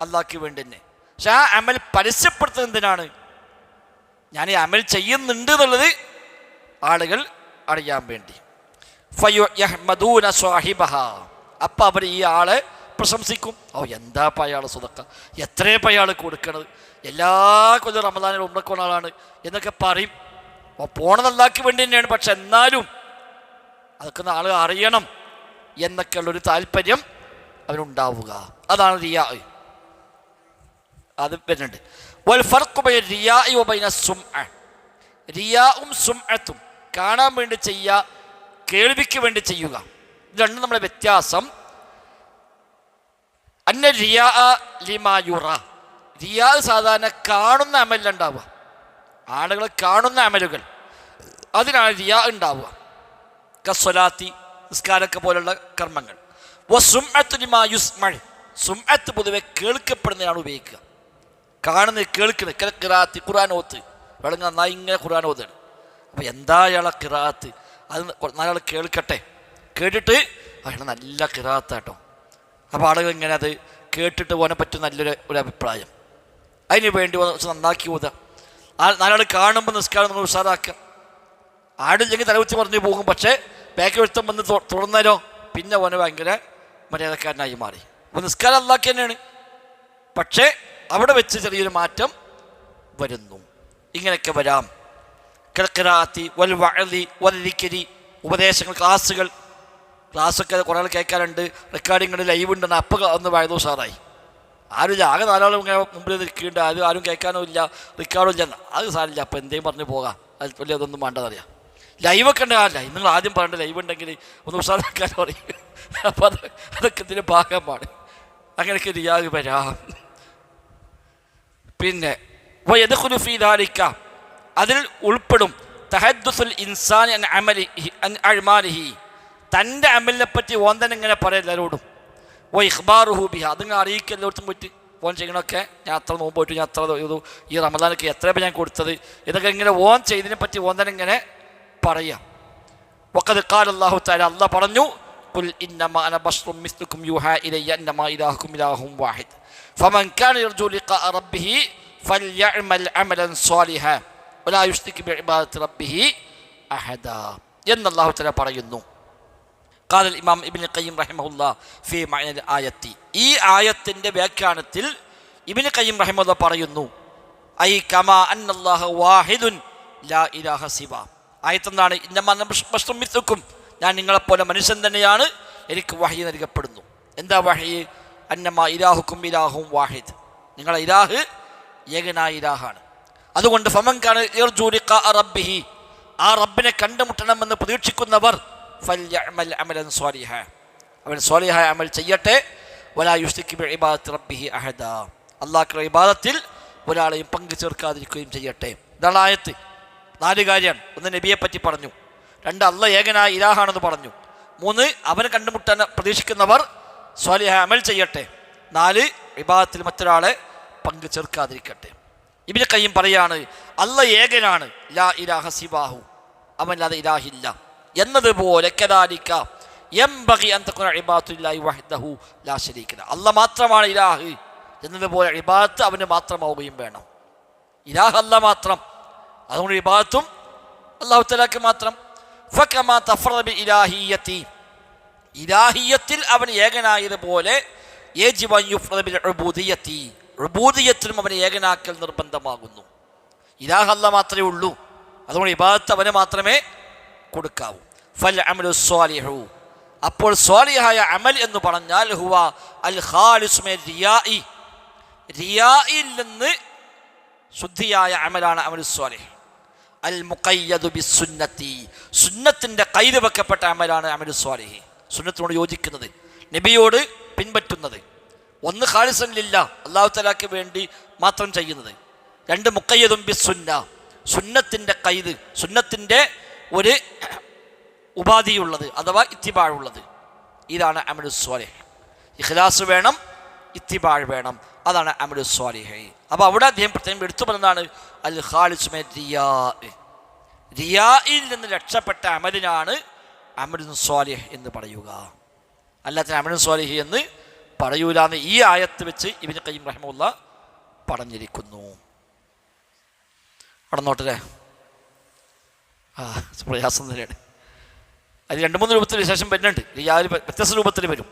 അല്ലാഹ്ക്ക് വേണ്ടി തന്നെ. പക്ഷെ ആ അമൽ പരസ്യപ്പെടുത്തുന്നത് എന്തിനാണ്? ഞാൻ ഈ അമൽ ചെയ്യുന്നുണ്ട് എന്നുള്ളത് ആളുകൾ അറിയാൻ വേണ്ടി. ഫയുഹ്മദൂന സ്വാഹിബഹ, അപ്പം അവർ ഈ ആളെ പ്രശംസിക്കും. ഓ എന്താ ഇപ്പം അയാൾ സ്വതക്ക, എത്രയപ്പം അയാൾ കൊടുക്കണത്, എല്ലാ കൊല്ലം റമദാനിൽ ഉമ്രക്കൊണ്ട ആളാണ് എന്നൊക്കെ പറയും. അപ്പോൾ പോണത് അല്ലാഹ്ക്ക് വേണ്ടി തന്നെയാണ്, പക്ഷെ എന്നാലും അതൊക്കെ ആൾ അറിയണം എന്നൊക്കെയുള്ളൊരു താല്പര്യം അവനുണ്ടാവുക. അതാണ് റിയാ. അത് വരുന്നുണ്ട്. വൽ ഫർഖു ബൈന റിയാഇ വ ബൈന സുംഅ, റിയാഉം സുംഅത്തും കാണാൻ വേണ്ടി ചെയ്യുക, കേൾവിക്ക് വേണ്ടി ചെയ്യുക, ഇത് രണ്ടും നമ്മളെ വ്യത്യാസം. അന്ന റിയാ ലിമാ യുറ, റിയാ സാധാരണ കാണുന്ന അമലുണ്ടാവുക, ആളുകൾ കാണുന്ന അമലുകൾ, അതിനാണ് റിയാ ഉണ്ടാവുക. കസ്വലാത്തി, നിസ്കാരമൊക്കെ പോലുള്ള കർമ്മങ്ങൾ. വ സുംഅത്തു ലിമാ യുസ്മഅ, സുംഅത്ത് പൊതുവെ കേൾക്കപ്പെടുന്നതാണ് ഉപയോഗിക്കുക. കാണുന്നത് കേൾക്കുന്നത്. ഖിറാഅത്ത്, ഖുർആൻ ഓത്ത്, വെള്ളം നന്നായി ഇങ്ങനെ ഖുർആൻ ഓത്താണ്. അപ്പോൾ എന്താ അയാളെ ഖിറാഅത്ത്, അത് 4 ആൾ കേൾക്കട്ടെ, കേട്ടിട്ട് അയാൾ നല്ല ഖിറാഅത്താട്ടോ. അപ്പോൾ ആളുകൾ ഇങ്ങനെ അത് കേട്ടിട്ട് പോകാൻ പറ്റും നല്ലൊരു അഭിപ്രായം. അതിന് വേണ്ടി നന്നാക്കി ഓതുക. 4 ആൾ കാണുമ്പോൾ നിസ്കാരം നമ്മൾ ഉഷാറാക്കുക. ആടില്ലെങ്കിൽ തലവെച്ച് പറഞ്ഞു പോകും, പക്ഷേ ബാക്കി ഒരുത്തം വന്ന് തുറന്നാലോ പിന്നെ ഓനെ ഭയങ്കര മര്യാദക്കാരനായി മാറി. അപ്പോൾ നിസ്കാരം അല്ലാഹ് തന്നെയാണ്, പക്ഷേ അവിടെ വെച്ച് ചെറിയൊരു മാറ്റം വരുന്നു. ഇങ്ങനെയൊക്കെ വരാം. ഖിറാഅത്തി വൽ വഅദി വൽ ദിക്രി, ഉപദേശങ്ങൾ, ക്ലാസ്സൊക്കെ കുറേ ആൾ കേൾക്കാറുണ്ട്, റെക്കോർഡിങ്ങുണ്ട്, ലൈവ് ഉണ്ടെന്ന്. അപ്പോൾ ഒന്ന് വഴുതു ഉഷാറായി. ആരും ആകെ 4 ആളും ഇങ്ങനെ മുമ്പിൽ നിൽക്കുന്നുണ്ട്, ആരും കേൾക്കാനോ ഇല്ല, റെക്കോർഡും ഇല്ല. അത് സാരില്ല, അപ്പോൾ എന്തെങ്കിലും പറഞ്ഞു പോകാം, അത് വലിയ അതൊന്നും വേണ്ടതറിയാം. ലൈവൊക്കെ ഉണ്ട്, ആ ലൈവ് നിങ്ങൾ ആദ്യം പറയേണ്ട ലൈവ് ഉണ്ടെങ്കിൽ ഒന്ന് ഉഷാറാക്കാൻ പറയും. അപ്പോൾ അതൊക്കെ ഇതിൻ്റെ ഭാഗമാണ്. അങ്ങനെയൊക്കെ റിയാ വരാം. പിന്നെ വയദ്ഖുലു ഫീ ദാലിക, അതിൽ ഉൾപ്പെടും തഹദ്ദുസുൽ ഇൻസാനി അൻ അമലിഹി അൻ അഅ്മാലിഹി, തൻ്റെ അമലിനെ പറ്റി ഓൻ തന്നെ ഇങ്ങനെ പറയും എല്ലാവരോടും. വ ഇഖ്ബാറുഹു ബിഹ, അതിങ്ങനെ അറിയിക്കുക എല്ലായിടത്തും പോയിട്ട്. ഓൻ ചെയ്യണമൊക്കെ ഞാൻ അത്ര നോമ്പ് പോയിട്ട്, ഞാൻ അത്ര ചെയ്തു, ഈ റമദാനൊക്കെ എത്രയപ്പോൾ ഞാൻ കൊടുത്തത്, ഇതൊക്കെ ഇങ്ങനെ ഓൻ ചെയ്തതിനെ പറ്റി ഓൻ തന്നെ ഇങ്ങനെ പറയാം. വഖദ് ഖാല അല്ലാഹു തആല, അല്ലാഹ് പറഞ്ഞു, ഖുൽ ഇന്നമാ അന ബശറും മിസ്ലുക്കും യുഹാ ഇലയ്യ അന്നമാ ഇലാഹുക്കും ഇലാഹും വാഹിദ് ഫമൻ കാന യർജു ലിഖാഅ റബ്ബിഹി ഫൽയഅമൽ അമലൻ സ്വാലിഹാ വലാ യുശ്രിക് ബിഇബാദത്തി റബ്ബിഹി അഹദാ എന്ന് അല്ലാഹു തആല പറയുന്നു. ഖാല ഇമാം ഇബ്നു ഖയ്യിം റഹിമഹുല്ലാ ഫീ മഅനൽ ആയത്തി. ഈ ആയത്തിൻ്റെ വ്യാഖ്യാനത്തിൽ ഇബ്നു ഖയ്യിം റഹിമഹുല്ലാ പറയുന്നു, ഐ കമാ അന്നല്ലാഹ വാഹിദുൻ ലാ ഇലാഹ സിവാ. ആയത്തെന്താണ്? ഇന്നമാ ബശറും മിസ്ലുക്കും, ഞാൻ നിങ്ങളെപ്പോലെ മനുഷ്യൻ തന്നെയാണ്, എനിക്ക് വഹി നൽകപ്പെടുന്നു. എന്താ വഹി? അന്നമാ ഇലാഹുക്കും ഇലാഹും വാഹിദ്, നിങ്ങളെ ഇലാഹ് ഏകനായ ഇലാഹാണ്. അതുകൊണ്ട് ഫമൻ കാന യർജു ലിഖാ റബ്ബിഹി, ആ റബ്ബിനെ കണ്ടുമുട്ടണമെന്ന് പ്രതീക്ഷിക്കുന്നവർ ഫൽയഅമൽ അമലൻ സ്വാലിഹ, അവൻ സ്വാലിഹായ അമൽ ചെയ്യട്ടെ. വലാ യുശ്രിക് ബിഇബാദത്തി റബ്ബിഹി അഹദാ, അല്ലാഹുവിന്റെ ഇബാദത്തിൽ ഒരാളെയും പങ്കു ചേർക്കാതിരിക്കുകയും ചെയ്യട്ടെ. ഇതാണ് ആയത്ത്. 4 കാര്യമാണ്. 1 നബിയെ പറ്റി പറഞ്ഞു, 2 അല്ലാഹ് ഏകനായ ഇലാഹാണെന്ന് പറഞ്ഞു, 3 അവനെ കണ്ടുമുട്ടാൻ പ്രതീക്ഷിക്കുന്നവർ സ്വാലിഹായ അമൽ ചെയ്യട്ടെ, 4 ഇബാദത്തിൽ മറ്റൊരാളെ പങ്കു ചേർക്കാതിരിക്കട്ടെ. ഇബ്നു ഖയ്യിം പറയാണ്, അല്ലാഹ് ഏകനാണ്, ലാ ഇലാഹ സിവാഹു, അവനല്ലാതെ ഇലാഹില്ല. എന്നതുപോലെ കദാലിക യംബഗി അൻ തകുന ഇബാദത്തുല്ലാഹി വഹ്ദഹു ലാ ശരീക ലഹു, അല്ലാഹ് മാത്രമാണ് ഇലാഹ് എന്നതുപോലെ ഇബാദത്ത് അവന് മാത്രമാവുകയും വേണം. ഇലാഹ് അല്ലാഹ് മാത്രം, അതുകൊണ്ട് ഇബാദത്തും അല്ലാഹു തആലക്ക് മാത്രം. ഫകമാ തഫറദ ബി ഇലാഹിയ്യതി, ഇലാഹിയ്യത്തിൽ അവൻ ഏകനായതുപോലെ യജിബു അൻ യുഫ്റദ ബിൽ ഉബൂദിയ്യതി, ഉബൂദിയ്യത്തിലും അവനെ ഏകനാക്കൽ നിർബന്ധമാകുന്നു. ഇലാഹ് അല്ലാഹ് മാത്രമേ ഉള്ളൂ, അതുകൊണ്ട് ഇബാദത്ത് അവന് മാത്രമേ കൊടുക്കാവൂ. ഫൽ അമലു സ്വാലിഹു, അപ്പോൾ സ്വാലിഹായ അമൽ എന്ന് പറഞ്ഞാൽ ഹുവ അൽ ഖാലിസു മിൻ റിയാഇ, റിയായിൽ നിന്ന് ശുദ്ധിയായ അമലാണ് അമലു സ്വാലിഹ്. അൽ മുഖയ്യദു ബിസ്സുന്നത്തി, സുന്നത്തിൻ്റെ കൈത് വെക്കപ്പെട്ട അമലാണ് അമലു സ്വാലിഹ്, സുന്നത്തിനോട് യോജിക്കുന്നത്, നബിയോട് പിൻപറ്റുന്നത്. 1 ഖാലിസൻ ലില്ലാഹ്, അല്ലാഹു തആലക്ക് വേണ്ടി മാത്രം ചെയ്യുന്നത്. 2 മുഖയ്യദും ബിസ്സുന്ന, സുന്നത്തിൻ്റെ കൈത്, സുന്നത്തിൻ്റെ ഒരു ഉപാധിയുള്ളത് അഥവാ ഇത്തിബാഴുള്ളത്. ഇതാണ് അമലു സ്വാലിഹ്. ഇഖ്ലാസ് വേണം, ഇത്തിബാഴ് വേണം, അതാണ് അമലു സ്വാലിഹ്. അപ്പോൾ അവിടെ അദ്ദേഹം പ്രത്യേകം എടുത്തു പറഞ്ഞതാണ് അൽ ഖാലിസു മിൻ റിയാ, റിയായിൽ നിന്ന് രക്ഷപ്പെട്ട അമലിനാണ് അമലു സ്വാലിഹ് എന്ന് പറയുക, അല്ലാത്ത അമലു സ്വാലിഹ് എന്ന് പറയൂലാന്ന് ഈ ആയത്ത് വെച്ച് ഇബ്നു ഖയ്യിം റഹിമഹുല്ലാ പറഞ്ഞിരിക്കുന്നു. നടന്നോട്ടല്ലേ, പ്രയാസം തന്നെയാണ്. അത് 2-3 രൂപത്തിൽ വിശേഷം വരുന്നുണ്ട്. റിയായിൽ വ്യത്യസ്ത രൂപത്തിൽ വരും.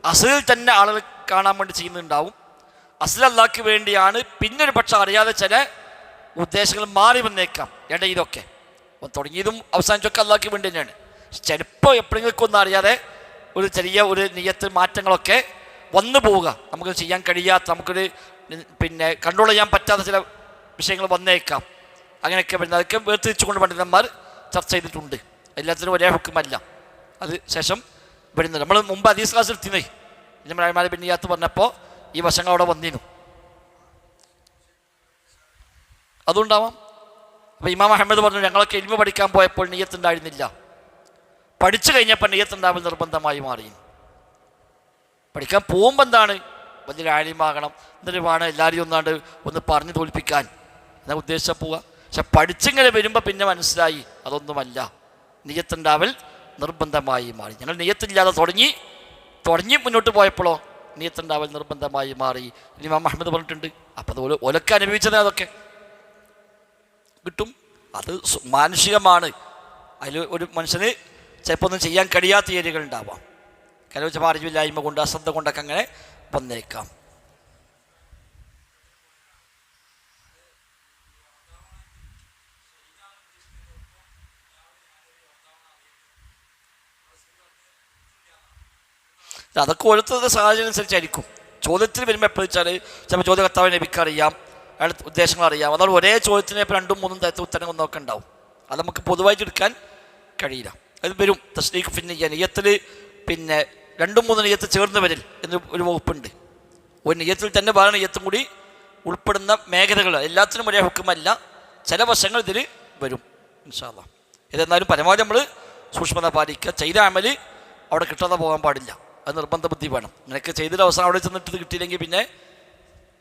അസ്ലിൽ തന്നെ ആളുകൾ കാണാൻ വേണ്ടി ചെയ്യുന്നുണ്ടാവും, അസ്ൽ അല്ലാഹ്ക്ക് വേണ്ടിയാണ്. പിന്നൊരു പക്ഷെ അറിയാതെ ചില ഉദ്ദേശങ്ങൾ മാറി വന്നേക്കാം ഇടയിലൊക്കെ. തുടങ്ങിയതും അവസാനിച്ചൊക്കെ അല്ലാഹ്ക്ക് വേണ്ടി തന്നെയാണ്. ചിലപ്പോൾ എപ്പോഴെങ്കിലും ഒന്നും അറിയാതെ ഒരു ചെറിയ ഒരു നിയ്യത്ത് മാറ്റങ്ങളൊക്കെ വന്നു പോവുക, നമുക്ക് ചെയ്യാൻ കഴിയാത്ത, നമുക്കൊരു കൺട്രോൾ ചെയ്യാൻ പറ്റാത്ത ചില വിഷയങ്ങൾ വന്നേക്കാം. അങ്ങനെയൊക്കെ വരുന്നത് അതൊക്കെ വേർതിരിച്ചുകൊണ്ട് പണ്ഡിതന്മാർ ചർച്ച ചെയ്തിട്ടുണ്ട്. എല്ലാത്തിനും ഒരേ ഹുക്കുമല്ല. അത് ശേഷം വരുന്നത് നമ്മൾ മുമ്പ് ഹദീസ് ക്ലാസ് എടുത്തിരുന്നേ, ഇമാം ബിൻ നിയ്യാത്ത് പറഞ്ഞപ്പോൾ ഈ വശങ്ങൾ അവിടെ വന്നിരുന്നു, അതുണ്ടാവാം. അപ്പോൾ ഇമാം അഹമ്മദ് പറഞ്ഞു, ഞങ്ങളൊക്കെ ഇൽമ പഠിക്കാൻ പോയപ്പോൾ നിയ്യത്ത് ഉണ്ടായിരുന്നില്ല, പഠിച്ചു കഴിഞ്ഞപ്പോൾ നിയ്യത്ത് ഉണ്ടാവൽ നിർബന്ധമായി മാറി. പഠിക്കാൻ പോകുമ്പോൾ എന്താണ്, വലിയൊരു ആലിമാകണം, എന്നിട്ട് വേണം എല്ലാവരെയും ഒന്ന് പറഞ്ഞു തോൽപ്പിക്കാൻ എന്നാ ഉദ്ദേശിച്ചാൽ പോവുക. പക്ഷെ പഠിച്ചിങ്ങനെ വരുമ്പോൾ പിന്നെ മനസ്സിലായി അതൊന്നുമല്ല, നിയ്യത്തുണ്ടാവൽ നിർബന്ധമായി മാറി. ഞങ്ങൾ നിയ്യത്തില്ലാതെ തുടങ്ങി മുന്നോട്ട് പോയപ്പോഴോ നിയ്യത്തുണ്ടാവൽ നിർബന്ധമായി മാറി. ഇമാം അഹ്മദ് പറഞ്ഞിട്ടുണ്ട്. അപ്പം അത് ഒലക്കെ അനുഭവിച്ചത് അതൊക്കെ കിട്ടും. അത് മാനുഷികമാണ്. അതിൽ ഒരു മനുഷ്യന് ചിലപ്പോൾ ഒന്നും ചെയ്യാൻ കഴിയാത്ത ഏരിയകൾ ഉണ്ടാവാം. കലോച പാരില്ലായ്മ കൊണ്ട്, അശ്രദ്ധ കൊണ്ടൊക്കെ അങ്ങനെ വന്നേക്കാം. അതൊക്കെ ഓരോരുത്തരുടെ സാഹചര്യം അനുസരിച്ചായിരിക്കും. ചോദ്യത്തിൽ വരുമ്പോൾ എപ്പോഴും വെച്ചാൽ ചിലപ്പോൾ ചോദ്യകർത്താവിനെ ലഭിക്കറിയാം, അയാളുടെ ഉദ്ദേശങ്ങൾ അറിയാം. അതുകൊണ്ട് ഒരേ ചോദ്യത്തിന് ഇപ്പോൾ 2-3 തരത്തിൽ ഉത്തരങ്ങളൊക്കെ ഉണ്ടാവും. അത് നമുക്ക് പൊതുവായിട്ട് എടുക്കാൻ കഴിയില്ല. അത് വരും തസ്ദീഖ് ഫി നിയ്യ, നിയ്യത്തിൽ 2-3 നിയ്യത്ത് ചേർന്ന് വരിൽ എന്ന് ഒരു വകുപ്പുണ്ട്. ഒരു നിയ്യത്തിൽ തന്നെ വേറെ നിയ്യത്തും കൂടി ഉൾപ്പെടുന്ന മേഖലകൾ എല്ലാത്തിനും ഒരേ ഹുക്കുമല്ല, ചില വശങ്ങൾ ഇതിൽ വരും ഇൻഷാ അല്ലാഹ്. ഇതെന്നാലും പരമാവധി നമ്മൾ സൂക്ഷ്മത പാലിക്കുക. ചെയ്ത അമൽ അവിടെ കിട്ടാതെ പോകാൻ പാടില്ല, അത് നിർബന്ധ ബുദ്ധി വേണം. നിനക്ക് ചെയ്തൊരു അവസാനം അവിടെ ചെന്നിട്ട് കിട്ടിയില്ലെങ്കിൽ പിന്നെ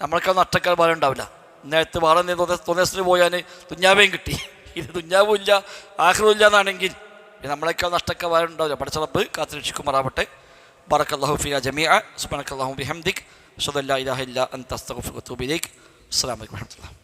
നമ്മൾക്കത് നഷ്ടക്കാർ വേറെ ഉണ്ടാവില്ല. നേരത്തെ വേറെ തോന്നിയത്തിന് പോയാൽ തുഞ്ഞാവേയും കിട്ടി, ഇത് തുഞ്ഞാവും ഇല്ല ആഖിറും ഇല്ല എന്നാണെങ്കിൽ നമ്മളെക്കാൾ നഷ്ടക്കാർ വേറെ ഉണ്ടാവില്ല. പഠിച്ച റബ്ബ് കാത്തുരക്ഷിക്കുമാറാവട്ടെ. ബറക്കല്ലാഹു ഫീനാ ജമീഅ. സുബ്ഹാനക്കല്ലാഹുമ്മ ബിഹംദിക് അശ്ഹദു അല്ലാ ഇലാഹ ഇല്ലാ അൻത അസ്തഗ്ഫിറുക വഅതൂബു ഇലൈക്. അസ്സലാമു അലൈക്കും വറഹ്മത്തുള്ളാഹി.